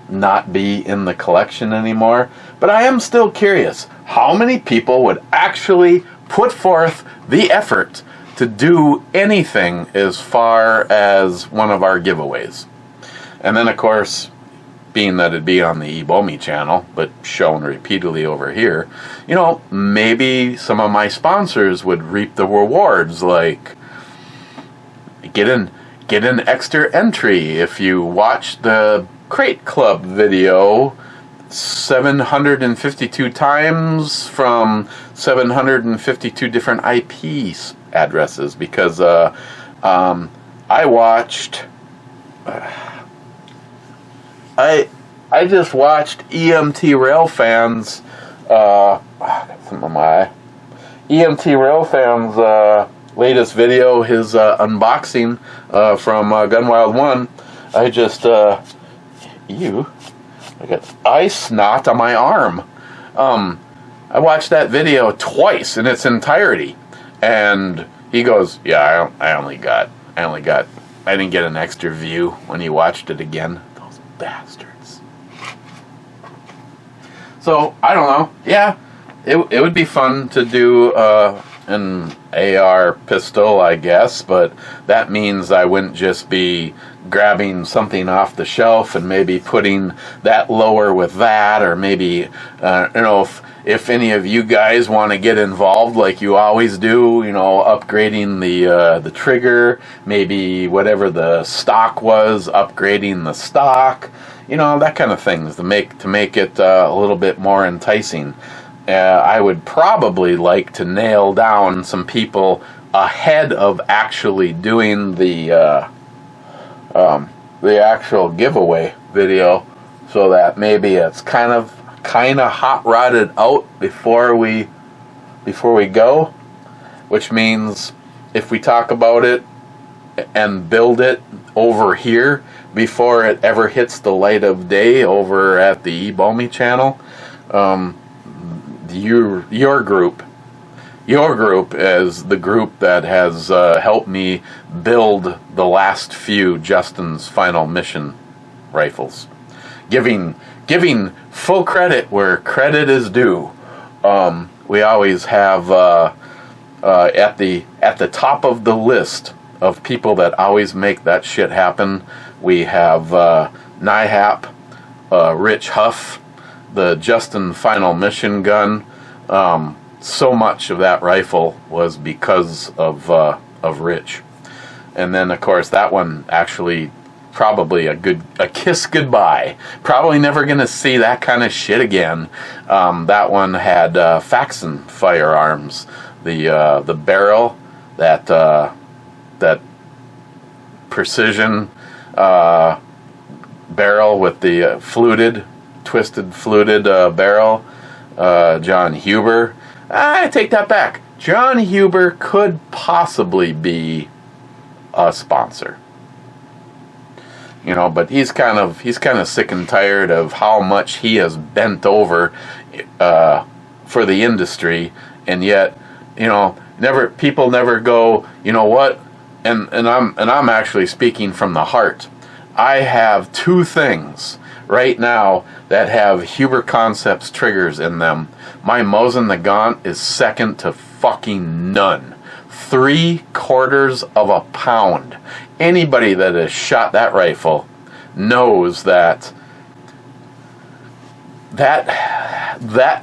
not be in the collection anymore? But I am still curious how many people would actually put forth the effort to do anything as far as one of our giveaways. And then, of course, being that it'd be on the Ebomi channel, but shown repeatedly over here, maybe some of my sponsors would reap the rewards, like get an extra entry if you watch the Crate Club video 752 times from 752 different IP addresses, because I watched I just watched EMT Railfan's latest video, his unboxing from Gunwild 1. I got ice snot on my arm. I watched that video twice in its entirety, and he goes, "Yeah, I didn't get an extra view when he watched it again. Those bastards." So I don't know. Yeah, it would be fun to do an AR pistol, I guess, but that means I wouldn't just be grabbing something off the shelf and maybe putting that lower with that, or maybe if any of you guys want to get involved like you always do, upgrading the trigger, maybe whatever the stock was, upgrading the stock, that kind of things to make it a little bit more enticing. I would probably like to nail down some people ahead of actually doing the actual giveaway video, so that maybe it's kind of hot rodded out before we go, which means if we talk about it and build it over here before it ever hits the light of day over at the Ebomi channel, your group is the group that has helped me build the last few Justin's Final Mission rifles, giving full credit where credit is due. We always have at the top of the list of people that always make that shit happen, we have NIHAP, Rich Huff, the Justin Final Mission gun. So much of that rifle was because of Rich. And then, of course, that one actually probably a kiss goodbye. Probably never going to see that kind of shit again. That one had Faxon firearms. The barrel, that precision barrel with the twisted fluted barrel. John Huber. I take that back. John Huber could possibly be a sponsor. But he's kind of sick and tired of how much he has bent over for the industry, and yet, people never go, what? And I'm actually speaking from the heart. I have two things right now that have Huber Concepts triggers in them. My Mosin the Gaunt is second to fucking none. 3/4 of a pound. Anybody that has shot that rifle knows that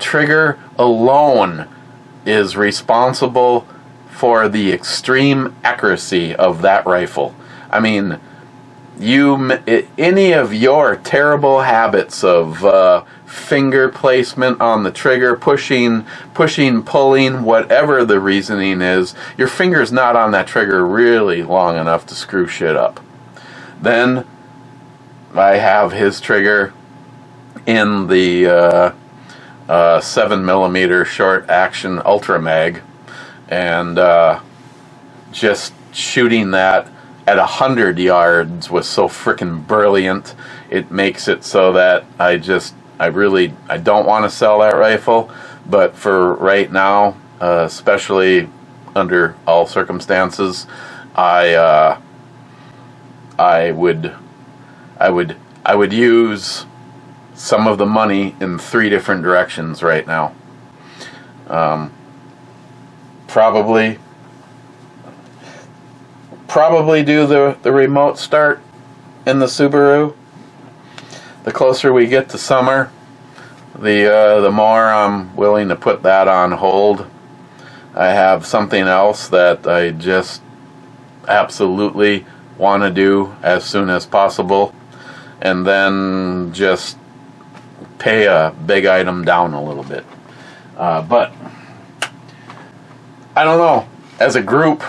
trigger alone is responsible for the extreme accuracy of that rifle. I mean, any of your terrible habits of finger placement on the trigger, pushing, pulling, whatever the reasoning is, your finger's not on that trigger really long enough to screw shit up. Then I have his trigger in the 7mm short action Ultra Mag, and just shooting that at 100 yards was so frickin' brilliant. It makes it so that I don't want to sell that rifle, but for right now, especially under all circumstances, I would use some of the money in 3 different directions right now. Probably do the remote start in the Subaru. The closer we get to summer, the more I'm willing to put that on hold. I have something else that I just absolutely want to do as soon as possible, and then just pay a big item down a little bit. But I don't know. As a group,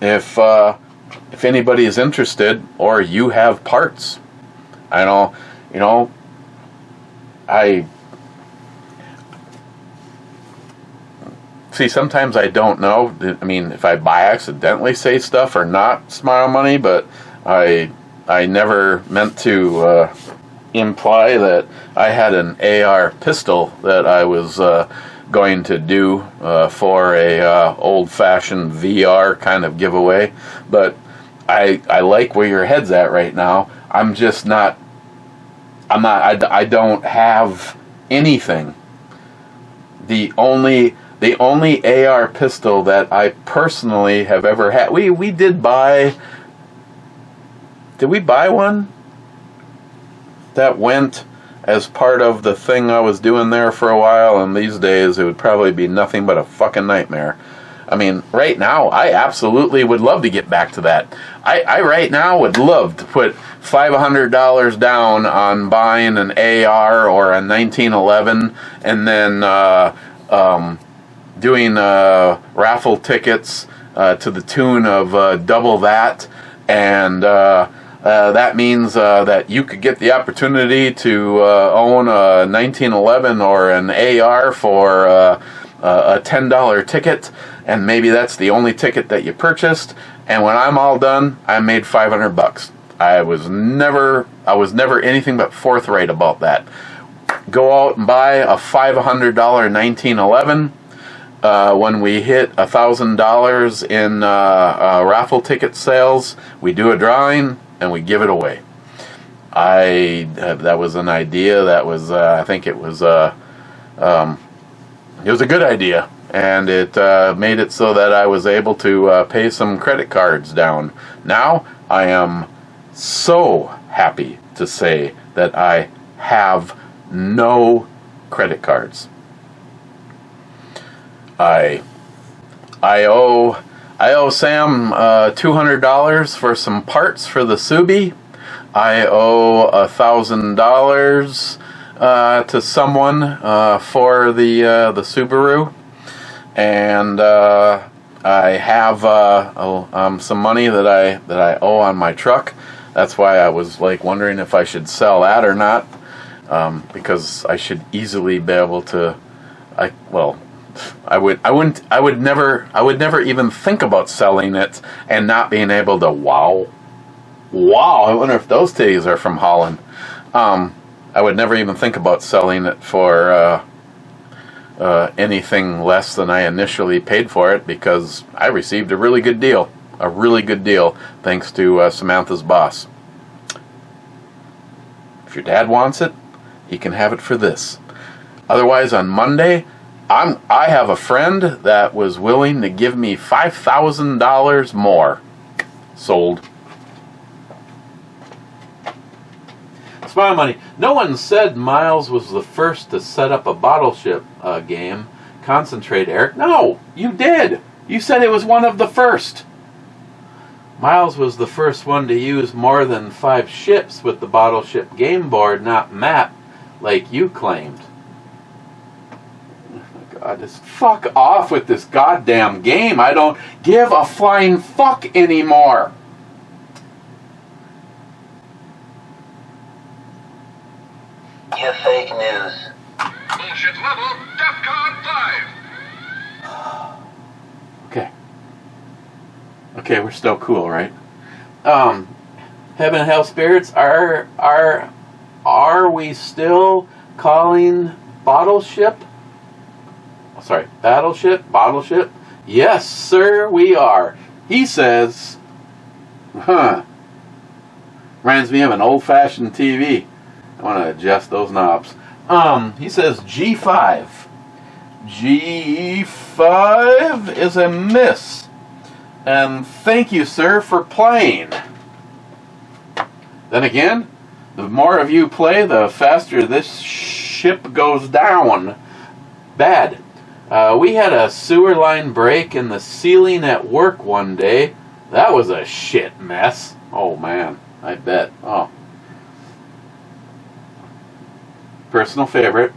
if anybody is interested, or you have parts, I see, sometimes I don't know. I mean, if I by accidentally say stuff or not, Smile Money, but I never meant to imply that I had an AR pistol that I was going to do for a old-fashioned VR kind of giveaway. But I like where your head's at right now. I don't have anything. The only AR pistol that I personally have ever had, we did buy. Did we buy one that went as part of the thing I was doing there for a while? And these days it would probably be nothing but a fucking nightmare. I mean, right now, I absolutely would love to get back to that. I right now would love to put $500 down on buying an AR or a 1911, and then doing raffle tickets to the tune of double that, and that means that you could get the opportunity to own a 1911 or an AR for a $10 ticket, and maybe that's the only ticket that you purchased. And when I'm all done, I made $500. I was never anything but forthright about that. Go out and buy a $500 1911. When we hit $1,000 in raffle ticket sales, we do a drawing and we give it away. That was an idea that was I think it was a good idea, and it made it so that I was able to pay some credit cards down. Now I am so happy to say that I have no credit cards. I owe Sam $200 for some parts for the Subi. I owe $1,000 to someone for the Subaru, and I have some money that I owe on my truck. That's why I was wondering if I should sell that or not, because I should easily be able to. I would never even think about selling it and not being able to. Wow, I wonder if those titties are from Holland. I would never even think about selling it for anything less than I initially paid for it, because I received a really good deal, thanks to Samantha's boss. If your dad wants it, he can have it for this. Otherwise, on Monday, I have a friend that was willing to give me $5,000 more. Sold. Smile Money. No one said Miles was the first to set up a bottle ship game. Concentrate, Eric. No, you did. You said it was one of the first. Miles was the first one to use more than 5 ships with the bottle ship game board, not map, like you claimed. Oh my God, just fuck off with this goddamn game. I don't give a flying fuck anymore. You fake news. Bullshit level, DEFCON 5. Okay, we're still cool, right? Heaven and Hell Spirits, are we still calling Battleship? Battleship? Yes, sir, we are. He says, reminds me of an old-fashioned TV. I want to adjust those knobs. He says G5. G5 is a miss. And thank you, sir, for playing. Then again, the more of you play, the faster this ship goes down. Bad. We had a sewer line break in the ceiling at work one day. That was a shit mess. Oh, man. I bet. Oh. Personal favorite.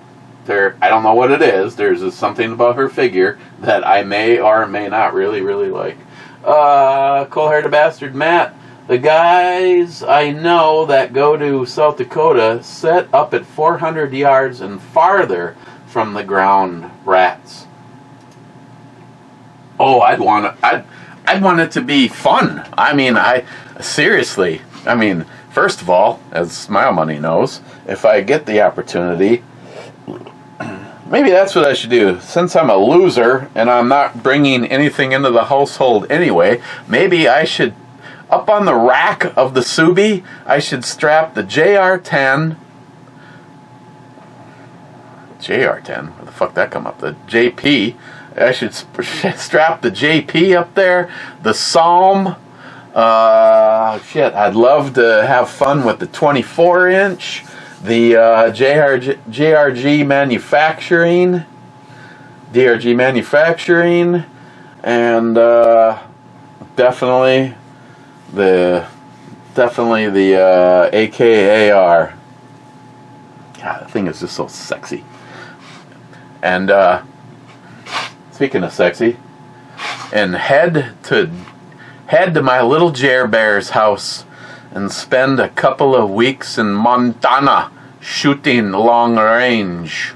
I don't know what it is. There's something about her figure that I may or may not really like. Cold-hearted bastard Matt. The guys I know that go to South Dakota set up at 400 yards and farther from the ground rats. Oh, I'd want it to be fun. I mean, seriously. I mean, first of all, as Smile Money knows, if I get the opportunity, maybe that's what I should do. Since I'm a loser and I'm not bringing anything into the household anyway, maybe I should, up on the rack of the Subi, I should strap the JR10. JR10? Where the fuck that come up? The JP. I should strap the JP up there. The Psalm. I'd love to have fun with the 24-inch. The DRG Manufacturing, and definitely the AKAR. God, that thing is just so sexy. And speaking of sexy, and head to my little Jer Bear's house and spend a couple of weeks in Montana shooting long range.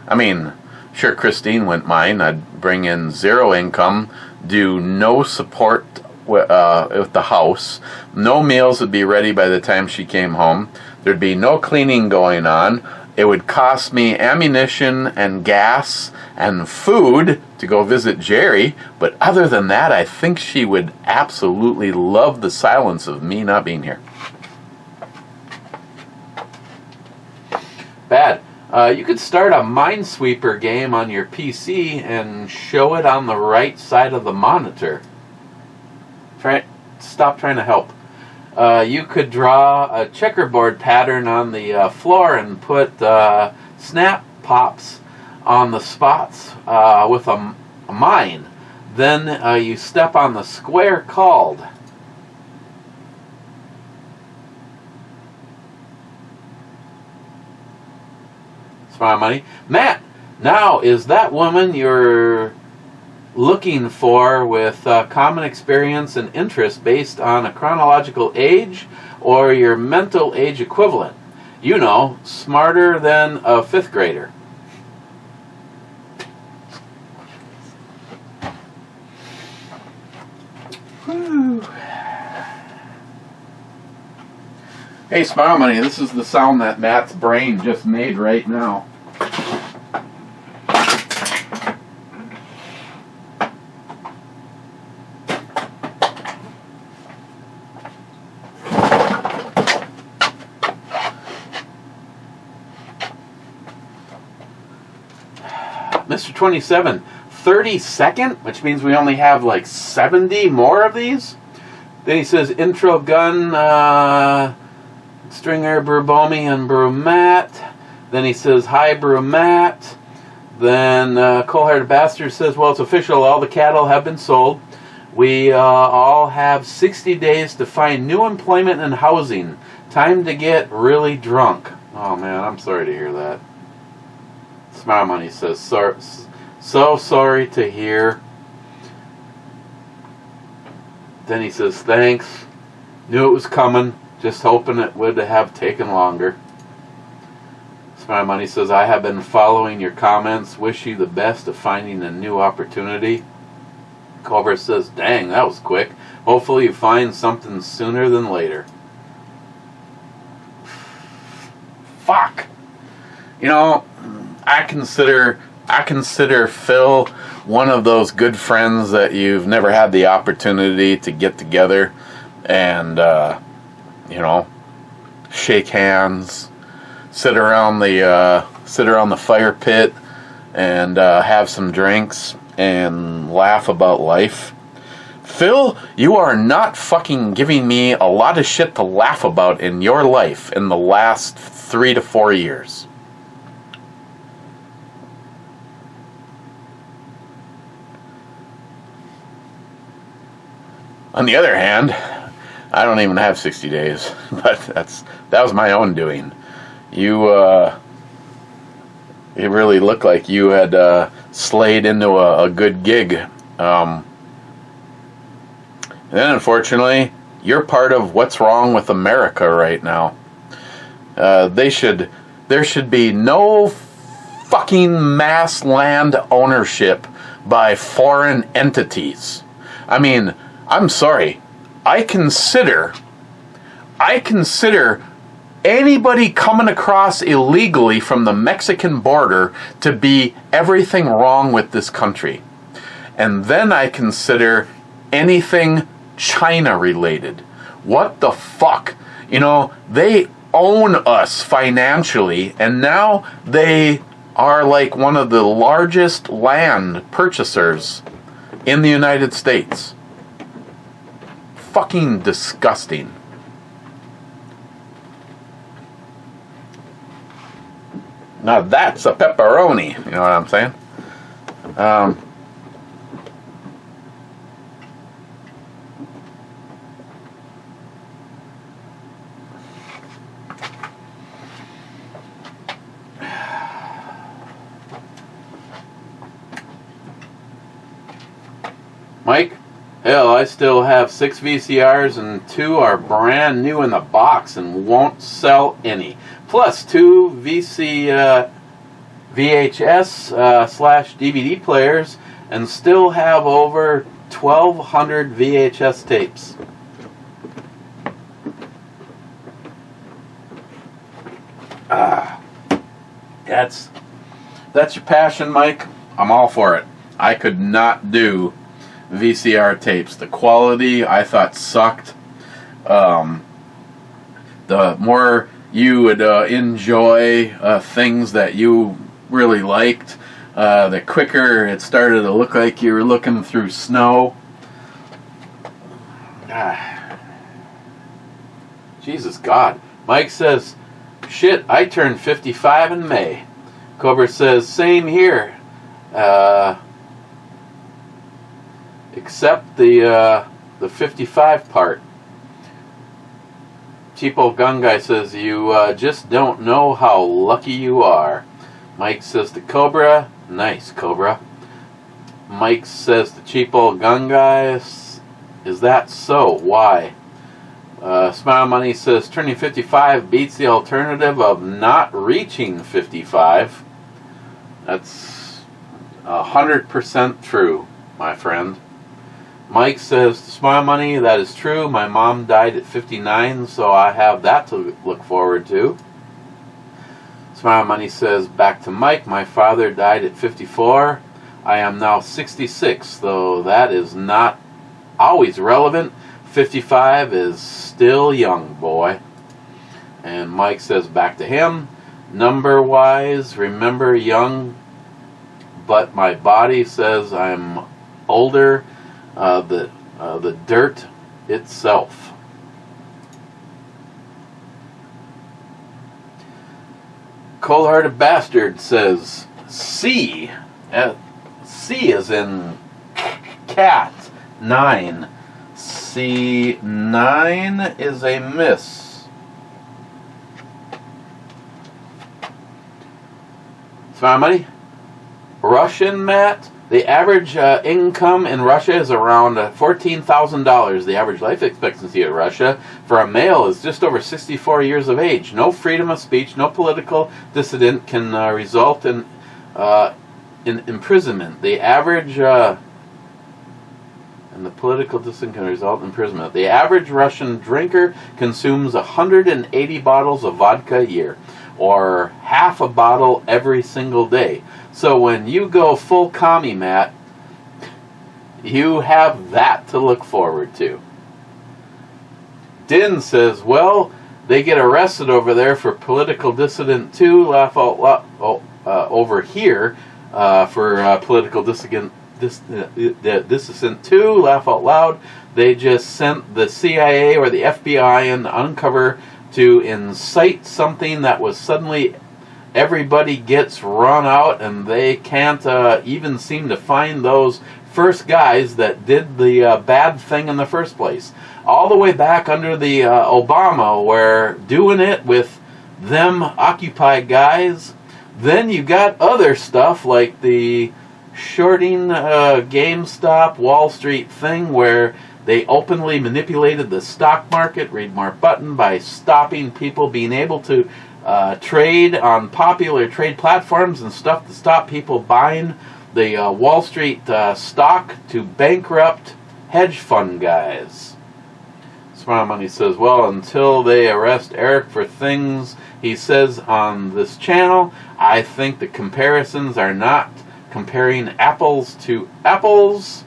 I mean, sure, Christine wouldn't mind. I'd bring in 0 income, do no support with the house. No meals would be ready by the time she came home. There'd be no cleaning going on. It would cost me ammunition and gas and food to go visit Jerry, but other than that, I think she would absolutely love the silence of me not being here. Bad. You could start a Minesweeper game on your PC and show it on the right side of the monitor. Stop trying to help. You could draw a checkerboard pattern on the floor and put snap pops on the spots with a mine. Then you step on the square called. Smile Money. Matt, now is that woman you're looking for with common experience and interest based on a chronological age or your mental age equivalent? You know, smarter than a 5th grader. Hey, Smile Money, this is the sound that Matt's brain just made right now. Mr. 27, 32nd, which means we only have like 70 more of these. Then he says, intro gun, Stringer, Brubomi, and Brumat. Then he says, hi, Brumat. Then Cold-Hearted Bastard says, well, it's official. All the cattle have been sold. We all have 60 days to find new employment and housing. Time to get really drunk. Oh, man, I'm sorry to hear that. Smile Money says, so sorry to hear. Then he says, thanks. Knew it was coming. Just hoping it would have taken longer. Smile Money says, I have been following your comments. Wish you the best of finding a new opportunity. Cobra says, dang, that was quick. Hopefully you find something sooner than later. Fuck. You know, I consider Phil one of those good friends that you've never had the opportunity to get together and shake hands, sit around the fire pit and have some drinks and laugh about life. Phil, you are not fucking giving me a lot of shit to laugh about in your life in the last 3 to 4 years. On the other hand, I don't even have 60 days, but that was my own doing. It really looked like you had slayed into a good gig. And then, unfortunately, you're part of what's wrong with America right now. There should be no fucking mass land ownership by foreign entities. I mean, I'm sorry. I consider anybody coming across illegally from the Mexican border to be everything wrong with this country. And then I consider anything China related. What the fuck? You know, they own us financially, and now they are like one of the largest land purchasers in the United States. Fucking disgusting. Now that's a pepperoni. You know what I'm saying? Mike? Hell, I still have 6 VCRs and 2 are brand new in the box and won't sell any. Plus 2 VHS/DVD players and still have over 1,200 VHS tapes. That's your passion, Mike. I'm all for it. I could not do VCR tapes. The quality I thought sucked. The more you would enjoy things that you really liked, the quicker it started to look like you were looking through snow. Jesus God. Mike says, shit, I turned 55 in May. Cobra says, same here. Except the 55 part. Cheapo Gun Guy says, you just don't know how lucky you are. Mike says to Cobra, nice, Cobra. Mike says to Cheapo Gun Guy, is that so? Why? Smile Money says, turning 55 beats the alternative of not reaching 55. That's 100% true, my friend. Mike says, Smile Money, that is true. My mom died at 59, so I have that to look forward to. Smile Money says, back to Mike, my father died at 54. I am now 66, though that is not always relevant. 55 is still young, boy. And Mike says, back to him, number-wise, remember young, but my body says I'm older. The dirt itself. Cold-hearted bastard says C. C is in cat. 9. C9 is a miss. Smile money. Russian, Matt. The average income in Russia is around $14,000. The average life expectancy in Russia for a male is just over 64 years of age. No freedom of speech, no political dissident can result in imprisonment. The average and the political dissident can result in imprisonment. The average Russian drinker consumes 180 bottles of vodka a year, or half a bottle every single day. So when you go full commie, Matt, you have that to look forward to. Din says, well, they get arrested over there for political dissident too. Laugh out loud over here for political dissident too. Laugh out loud. They just sent the CIA or the FBI in to uncover to incite something that was suddenly everybody gets run out, and they can't even seem to find those first guys that did the bad thing in the first place. All the way back under the Obama, where doing it with them Occupy guys. Then you got other stuff like the shorting GameStop Wall Street thing, where they openly manipulated the stock market, read more button, by stopping people being able to trade on popular trade platforms and stuff to stop people buying the Wall Street stock to bankrupt hedge fund guys. Smart Money says, well, until they arrest Eric for things he says on this channel, I think the comparisons are not comparing apples to apples.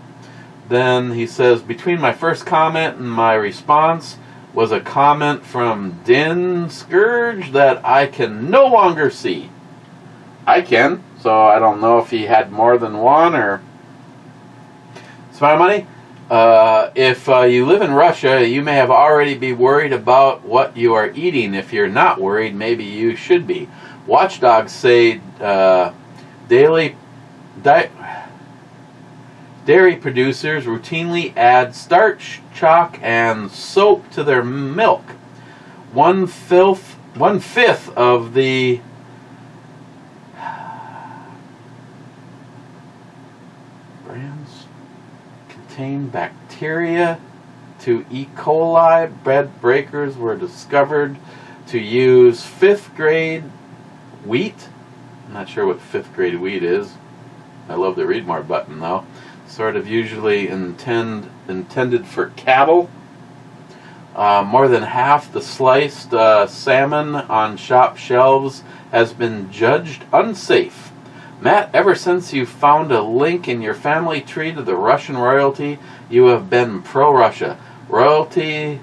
Then he says, between my first comment and my response was a comment from Din Scourge that I can no longer see. I can, so I don't know if he had more than one or... Smile Money? If you live in Russia, you may have already be worried about what you are eating. If you're not worried, maybe you should be. Watchdogs say dairy producers routinely add starch, chalk, and soap to their milk. One fifth of the brands contain bacteria to E. coli. Bread breakers were discovered to use 5th grade wheat. I'm not sure what 5th grade wheat is. I love the read more button though. Sort of usually intended for cattle. More than half the sliced salmon on shop shelves has been judged unsafe. Matt, ever since you found a link in your family tree to the Russian royalty, you have been pro-Russia. Royalty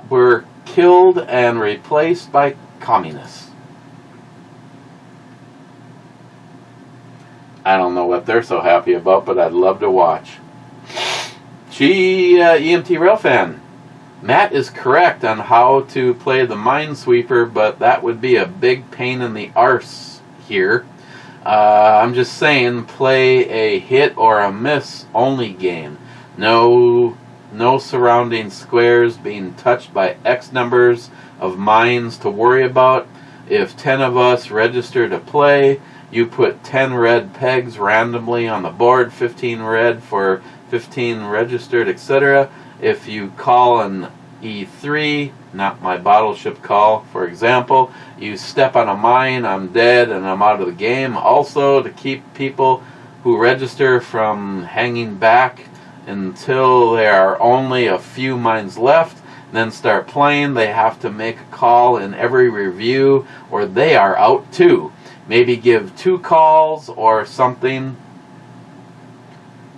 were killed and replaced by communists. I don't know what they're so happy about, but I'd love to watch. EMT Railfan. Matt is correct on how to play the Minesweeper, but that would be a big pain in the arse here. I'm just saying, play a hit or a miss only game. No surrounding squares being touched by X numbers of mines to worry about. If 10 of us register to play, you put 10 red pegs randomly on the board, 15 red for 15 registered, etc. If you call an E3, not my bottle ship call, for example, you step on a mine, I'm dead and I'm out of the game. Also, to keep people who register from hanging back until there are only a few mines left, then start playing, they have to make a call in every review or they are out too. Maybe give 2 calls or something.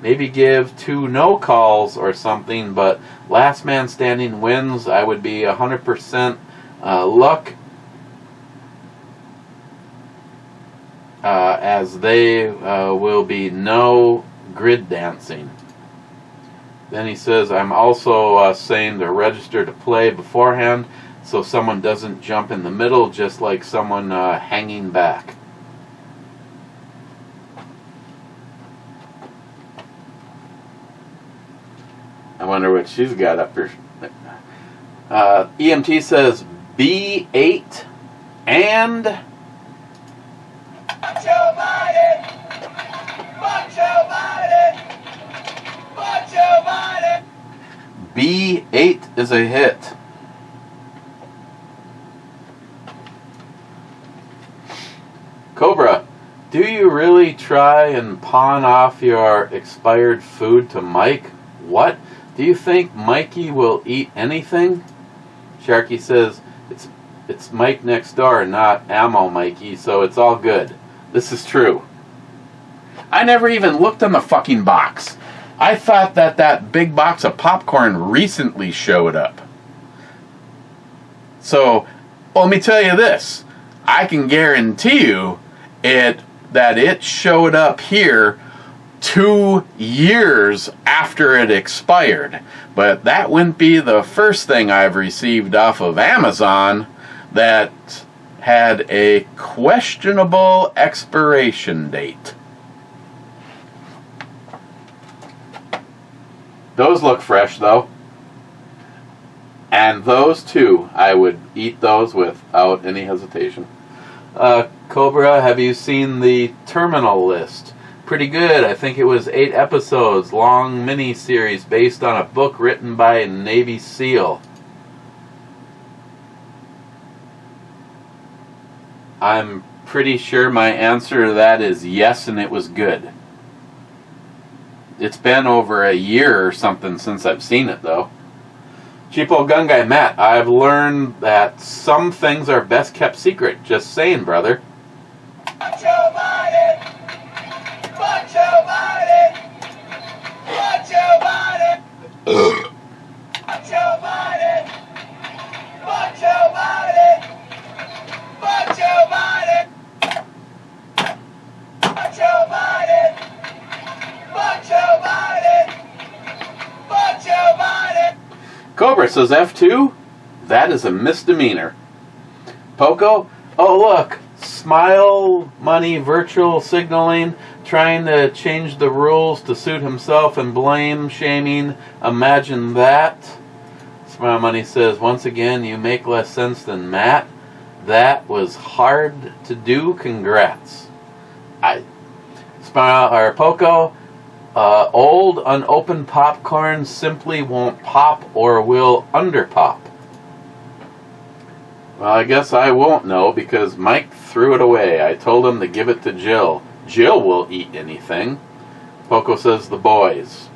Maybe give 2 no calls or something, but last man standing wins. I would be 100% luck, as they will be no grid dancing. Then he says, I'm also saying to register to play beforehand. so someone doesn't jump in the middle, just like someone hanging back. I wonder what she's got up her. EMT says B8 and B8 is a hit. Cobra, do you really try and pawn off your expired food to Mike? What? Do you think Mikey will eat anything? Sharky says, it's Mike next door, not Ammo Mikey, so it's all good. This is true. I never even looked on the fucking box. I thought that big box of popcorn recently showed up. So, let me tell you this. I can guarantee you that it showed up here 2 years after it expired. But that wouldn't be the first thing I've received off of Amazon that had a questionable expiration date. Those look fresh though. And those too, I would eat those without any hesitation. Cobra, have you seen the Terminal List? Pretty good. I think it was 8 episodes, long mini-series based on a book written by a Navy SEAL. I'm pretty sure my answer to that is yes, and it was good. It's been over a year or something since I've seen it, though. Cheapo Gun Guy Matt, I've learned that some things are best kept secret. Just saying, brother. Cobra says F2? That is a misdemeanor. Poco? Oh look, smile money virtual signaling, trying to change the rules to suit himself and blame shaming. Imagine that. Smile money says, once again, you make less sense than Matt. That was hard to do. Congrats. Poco. Old unopened popcorn simply won't pop or will underpop. Well, I guess I won't know because Mike threw it away. I told him to give it to Jill. Jill will eat anything. Poco says the boys.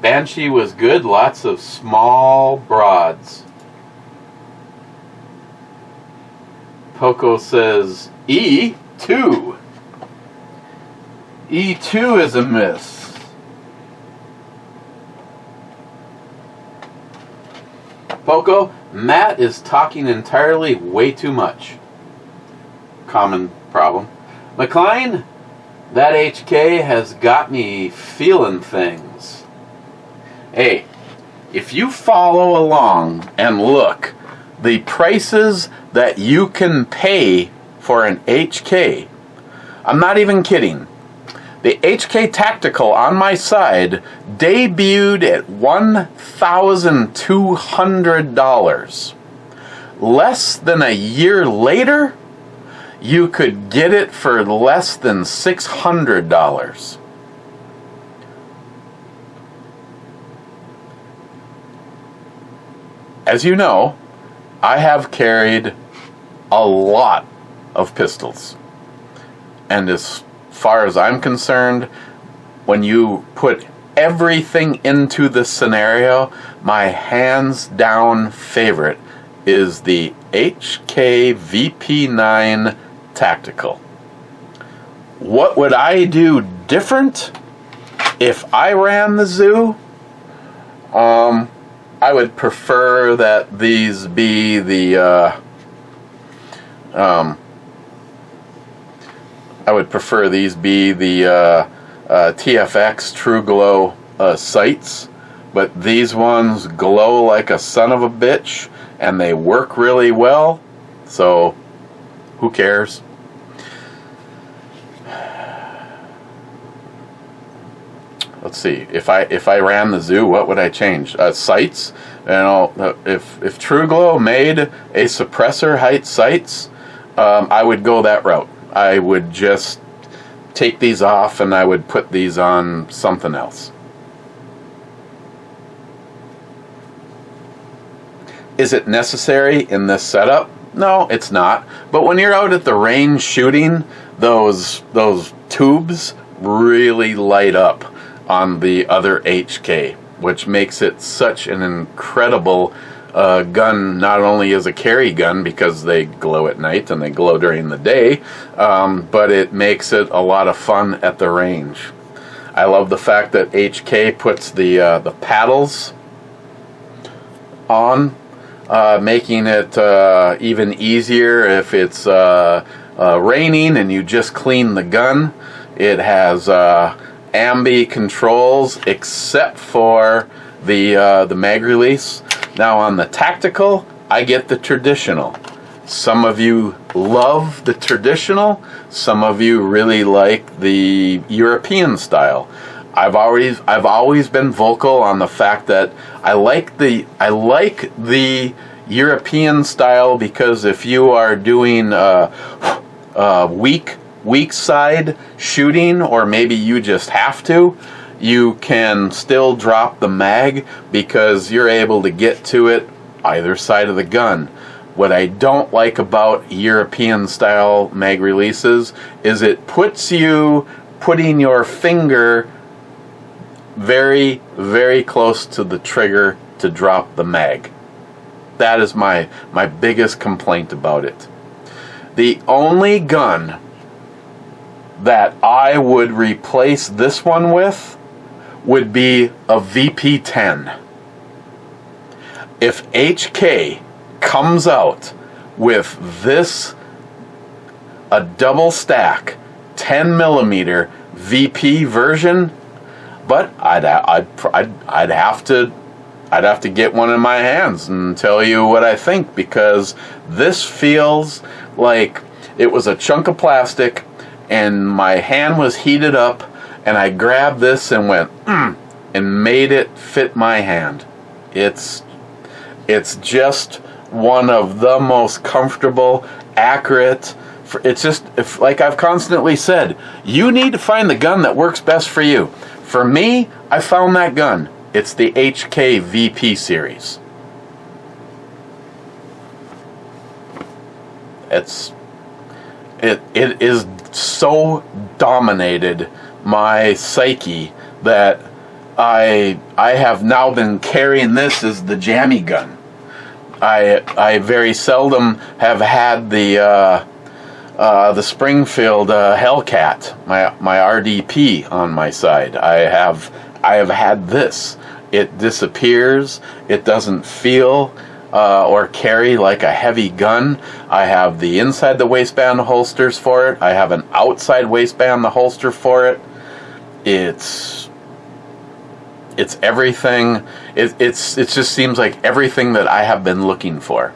Banshee was good. Lots of small broads. Poco says E2. E2 is a miss. Poco, Matt is talking entirely way too much. Common problem. McLean, that HK has got me feeling things. Hey, if you follow along and look, the prices that you can pay for an HK, I'm not even kidding. The HK Tactical on my side debuted at $1,200. Less than a year later, you could get it for less than $600. As you know, I have carried a lot of pistols. And as far as I'm concerned, when you put everything into this scenario, my hands down favorite is the HK VP9 Tactical. What would I do different if I ran the zoo? I would prefer that these be the TFX True Glow sights, but these ones glow like a son of a bitch, and they work really well, so who cares? Let's see. If I ran the zoo, what would I change? Sights. If TrueGlow made a suppressor height sights, I would go that route. I would just take these off and I would put these on something else. Is it necessary in this setup? No, it's not. But when you're out at the range shooting, those tubes really light up on the other HK, which makes it such an incredible gun, not only as a carry gun because they glow at night and they glow during the day, but it makes it a lot of fun at the range. I love the fact that HK puts the paddles on, making it even easier if it's raining and you just clean the gun. It has ambi controls except for the mag release. Now on the tactical, I get the traditional. Some of you love the traditional. Some of you really like the European style. I've always been vocal on the fact that I like the European style because if you are doing weak side shooting, or maybe you just have to, you can still drop the mag because you're able to get to it either side of the gun. What I don't like about European style mag releases is it puts you putting your finger very, very close to the trigger to drop the mag. That is my biggest complaint about it. The only gun that I would replace this one with would be a VP10. If HK comes out with this, a double stack 10mm VP version, but I'd have to get one in my hands and tell you what I think, because this feels like it was a chunk of plastic and my hand was heated up and I grabbed this and went and made it fit my hand. It's just one of the most comfortable, accurate. It's just, like I've constantly said, you need to find the gun that works best for you. For me, I found that gun. It's the HK VP series. It is so dominated my psyche that I have now been carrying this as the jammy gun. I very seldom have had the Springfield Hellcat, my RDP on my side. I have had this. It disappears. It doesn't feel or carry like a heavy gun. I have the inside the waistband holsters for it. I have an outside waistband the holster for it. It's everything. It just seems like everything that I have been looking for.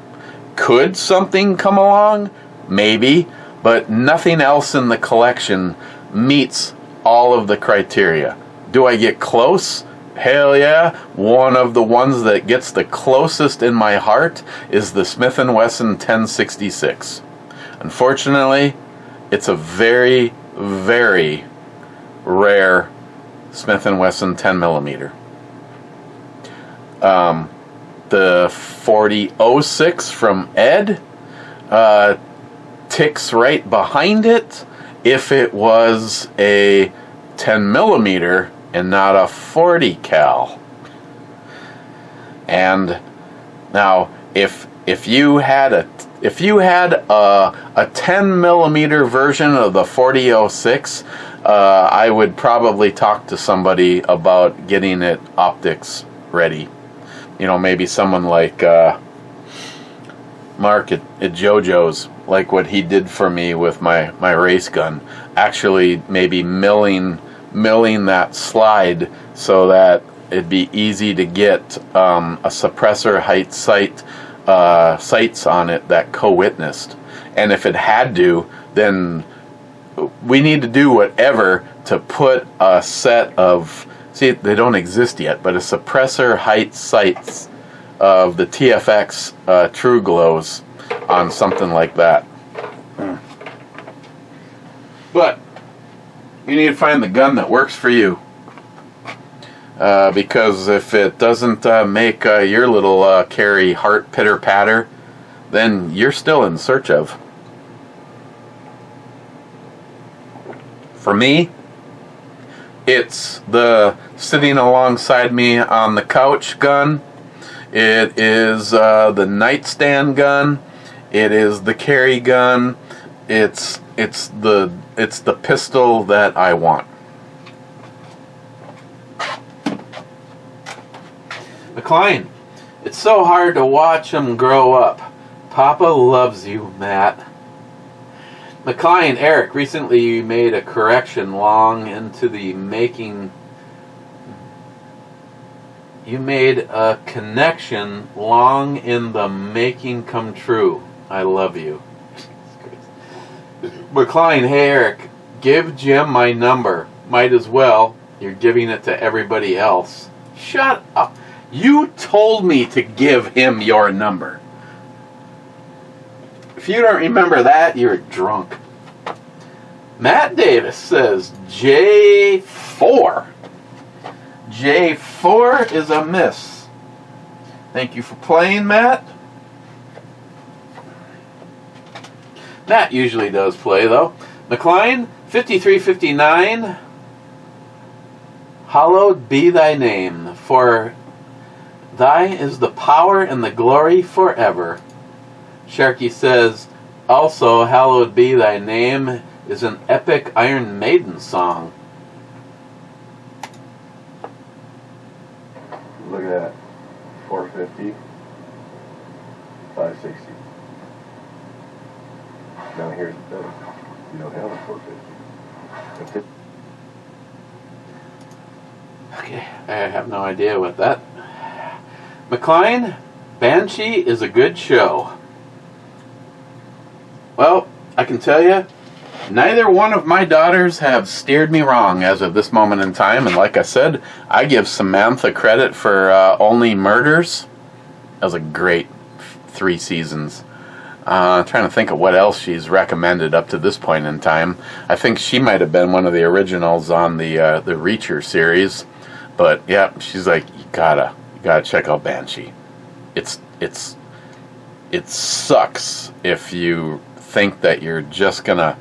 Could something come along? Maybe, but nothing else in the collection meets all of the criteria. Do I get close? Hell yeah. One of the ones that gets the closest in my heart is the Smith & Wesson 1066. Unfortunately, it's a very, very rare Smith & Wesson 10mm. The 4006 from Ed ticks right behind it if it was a 10mm and not a 40 cal. And now if you had a 10mm version of the 4006, I would probably talk to somebody about getting it optics ready. You know, maybe someone like Mark at JoJo's, like what he did for me with my race gun. Actually, maybe milling that slide so that it'd be easy to get a suppressor height sight sites on it that co-witnessed. And if it had to, then we need to do whatever to put a set of, see, they don't exist yet, but a suppressor height sights of the TFX True Glows on something like that. But you need to find the gun that works for you. Because if it doesn't make your little carry heart pitter-patter, then you're still in search of. For me, it's the sitting alongside me on the couch gun. It is the nightstand gun. It is the carry gun. It's the pistol that I want. McLean, it's so hard to watch them grow up. Papa loves you, Matt. McLean, Eric, recently you made a correction long into the making. You made a connection long in the making come true. I love you. McLean, hey Eric, give Jim my number. Might as well. You're giving it to everybody else. Shut up. You told me to give him your number. If you don't remember that, you're drunk. Matt Davis says J4. J4 is a miss. Thank you for playing, Matt. Matt usually does play, though. McLean, 5359. Hallowed be thy name, for thy is the power and the glory forever. Sharky says, also, hallowed be thy name is an epic Iron Maiden song. Look at that. 450. 560. Now here's the thing. You don't have a 450. Okay, I have no idea what that. McLean, Banshee is a good show. Well, I can tell you, neither one of my daughters have steered me wrong as of this moment in time. And like I said, I give Samantha credit for Only Murders. That was a great 3 seasons. Trying to think of what else she's recommended up to this point in time. I think she might have been one of the originals on the Reacher series. But yeah, she's like, you gotta check out Banshee. It sucks if you think that you're just gonna,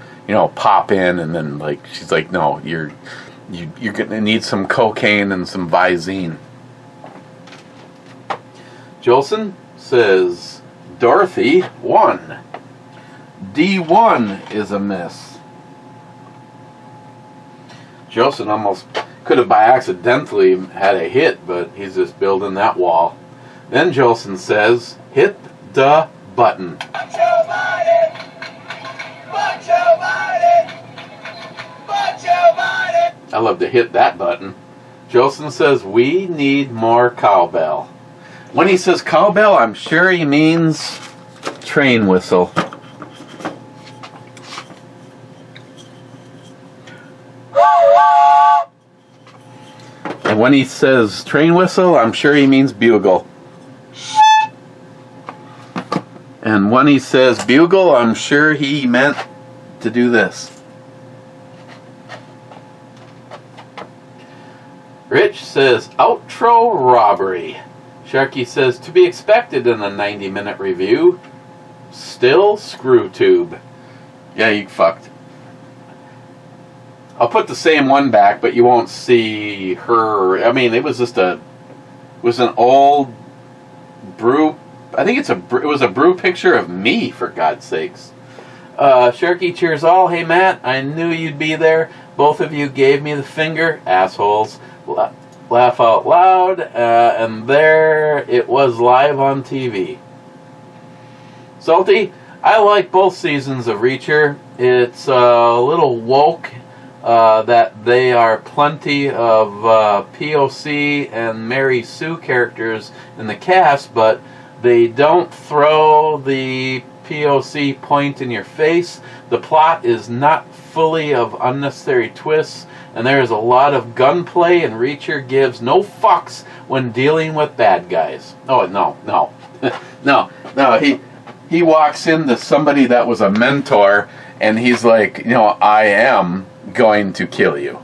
pop in and then like she's like, no, you're gonna need some cocaine and some Visine. Jolson says Dorothy 1. D1 is a miss. Jolson almost could have by accidentally had a hit, but he's just building that wall. Then Jolson says, hit the button. I love to hit that button. Jolson says, we need more cowbell. When he says cowbell, I'm sure he means train whistle. And when he says train whistle, I'm sure he means bugle. And when he says bugle, I'm sure he meant to do this. Rich says outro robbery. Sharky says to be expected in a 90-minute review. Still screw tube. Yeah, you fucked. I'll put the same one back, but you won't see her. I mean, it was an old brew. I think it was a brew picture of me, for God's sakes. Sharky cheers all. Hey Matt, I knew you'd be there. Both of you gave me the finger, assholes. Laugh out loud, and there it was live on TV. Salty, I like both seasons of Reacher. It's a little woke that they are plenty of POC and Mary Sue characters in the cast, but They don't throw the POC point in your face. The plot is not fully of unnecessary twists, and there is a lot of gunplay, and Reacher gives no fucks when dealing with bad guys. Oh, no. He walks into somebody that was a mentor, and he's like, I am going to kill you.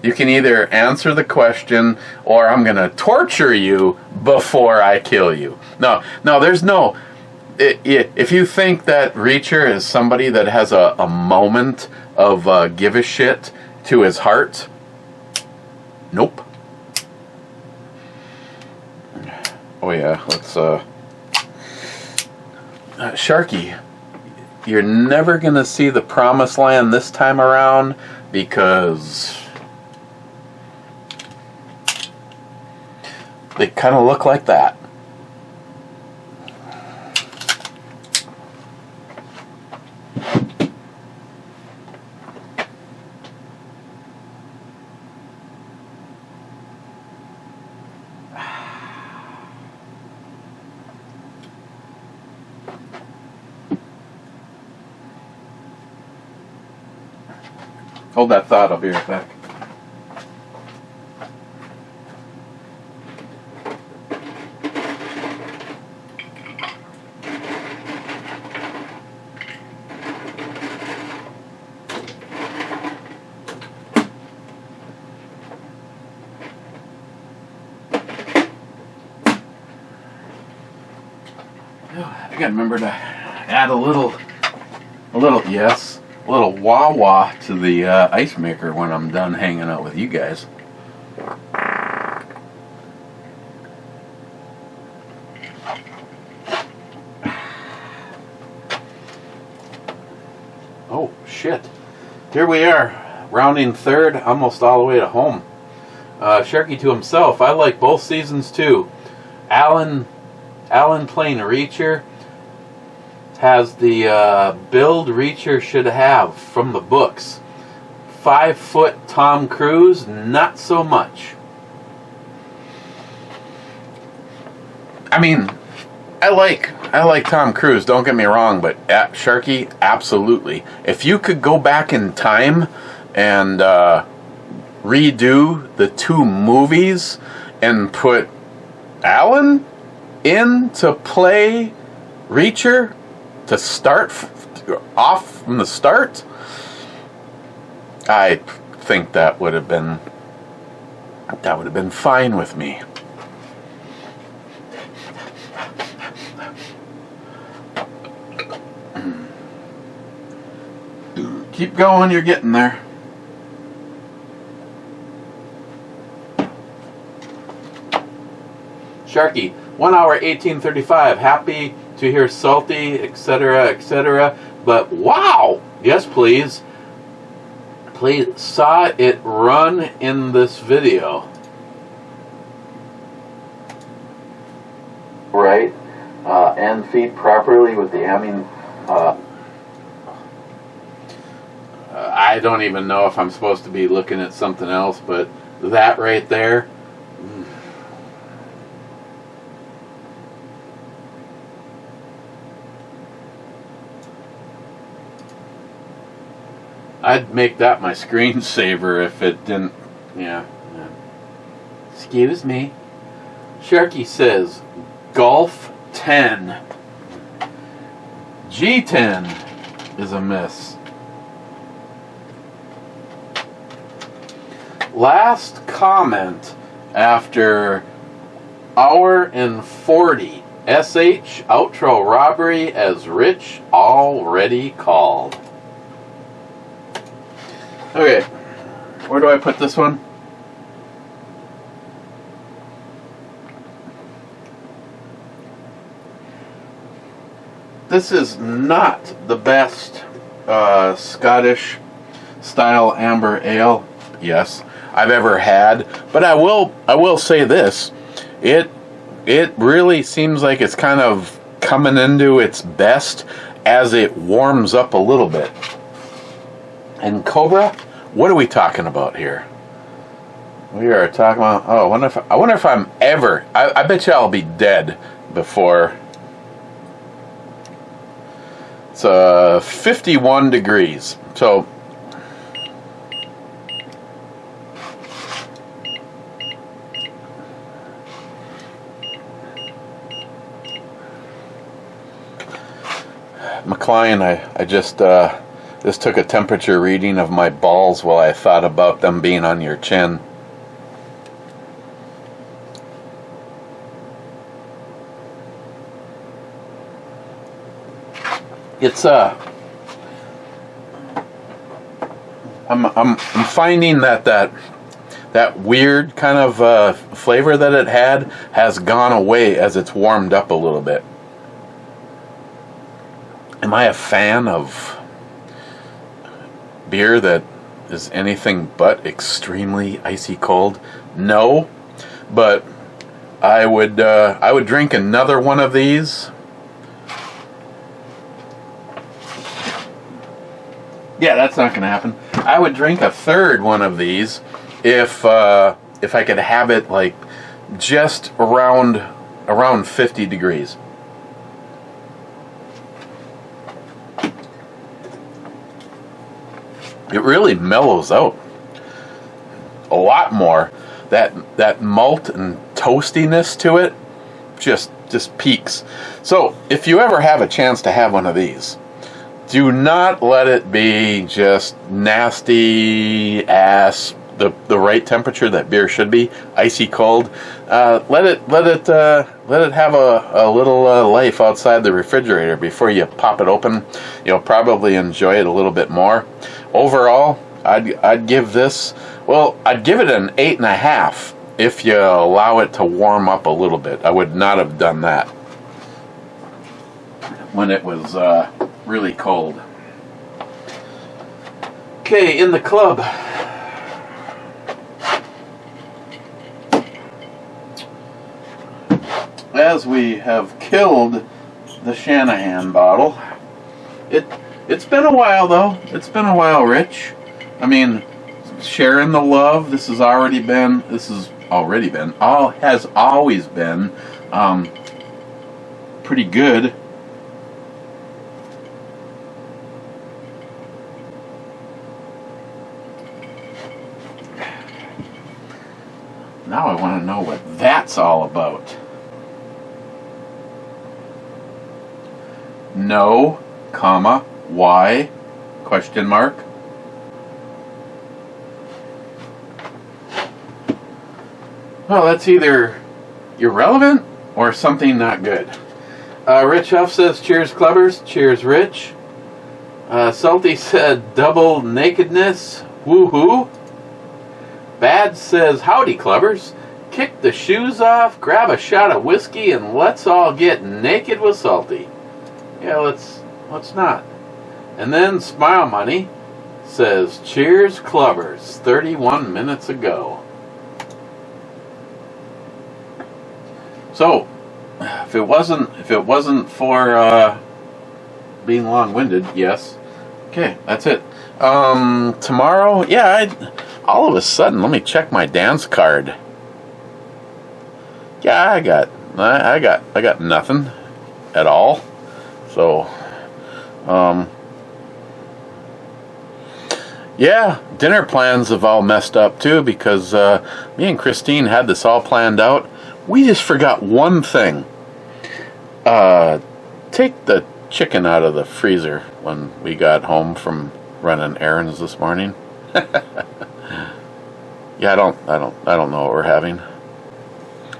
You can either answer the question, or I'm going to torture you before I kill you. No, there's no... If you think that Reacher is somebody that has a moment of give a shit to his heart, nope. Oh yeah, let's... Sharky, you're never going to see the promised land this time around, because... they kind of look like that. Hold that thought, I'll be right back. I gotta remember to add a little wah-wah to the ice maker when I'm done hanging out with you guys. Oh, shit. Here we are, rounding third, almost all the way to home. Sharky to himself, I like both seasons too. Alan playing Reacher has the build Reacher should have from the books. 5-foot Tom Cruise, not so much. I mean, I like Tom Cruise, don't get me wrong, but Sharky, absolutely. If you could go back in time and redo the 2 movies and put Alan in to play Reacher to start off from the start, I think that would have been fine with me. Keep going, you're getting there. Sharky, 1 hour 1835. Happy to hear salty, etc., etc. But wow! Yes, please. Please, saw it run in this video. Right. And feed properly with the amming. I don't even know if I'm supposed to be looking at something else, but that right there. I'd make that my screensaver if it didn't. Yeah. Excuse me. Sharky says Golf 10. G10 is a miss. Last comment after hour and 40. SH outro robbery as Rich already called. Okay, where do I put this one? This is not the best Scottish style amber ale, yes, I've ever had, but I will say this, it really seems like it's kind of coming into its best as it warms up a little bit. And Cobra, what are we talking about here? We are talking about. Oh, I wonder if I'm ever. I bet you I'll be dead before. It's 51 degrees. So. McLean, I just took a temperature reading of my balls while I thought about them being on your chin. It's I'm finding that weird kind of flavor that it had has gone away as it's warmed up a little bit. Am I a fan of beer that is anything but extremely icy cold? No, but I would drink another one of these. Yeah, that's not going to happen. I would drink a third one of these if I could have it like just around 50 degrees. It really mellows out a lot more. That malt and toastiness to it just peaks. So if you ever have a chance to have one of these, do not let it be just nasty ass, the right temperature that beer should be, icy cold. Let it have a little life outside the refrigerator before you pop it open. You'll probably enjoy it a little bit more. Overall, I'd give this, I'd give it an 8.5 if you allow it to warm up a little bit. I would not have done that when it was really cold. Okay, in the club. As we have killed the Shanahan bottle, it's been a while though. It's been a while, Rich. I mean, sharing the love. This has always been pretty good. Now I want to know what that's all about. No, comma, why, question mark. Well, that's either irrelevant or something not good. Rich Huff says, cheers, clubbers. Cheers, Rich. Salty said, double nakedness. Woohoo. Bad says, howdy, clubbers. Kick the shoes off, grab a shot of whiskey, and let's all get naked with Salty. Yeah, let's not. And then Smile Money says, cheers, clubbers. 31 minutes ago. So, if it wasn't for being long-winded, yes. Okay, that's it. Tomorrow, yeah, all of a sudden, let me check my dance card. Yeah, I got nothing at all. So, yeah, dinner plans have all messed up too because me and Christine had this all planned out. We just forgot one thing. Take the chicken out of the freezer when we got home from running errands this morning. Yeah, I don't know what we're having.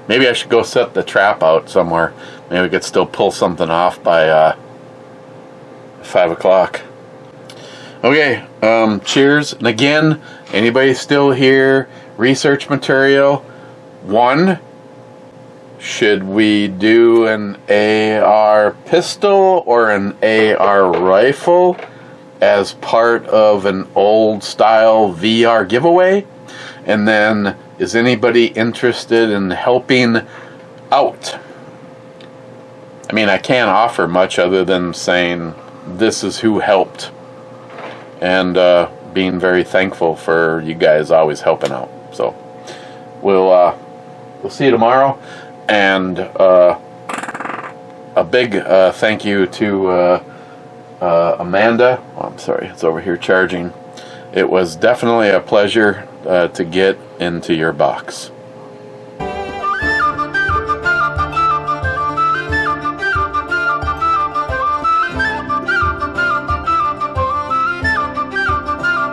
Maybe I should go set the trap out somewhere. Maybe we could still pull something off by 5 o'clock. Okay, cheers. And again, anybody still here? Research material. 1. Should we do an AR pistol or an AR rifle as part of an old style VR giveaway? And then, is anybody interested in helping out? I mean, I can't offer much other than saying this is who helped and being very thankful for you guys always helping out. So, we'll see you tomorrow, and a big thank you to Amanda. Oh, I'm sorry, it's over here charging. It was definitely a pleasure to get into your box.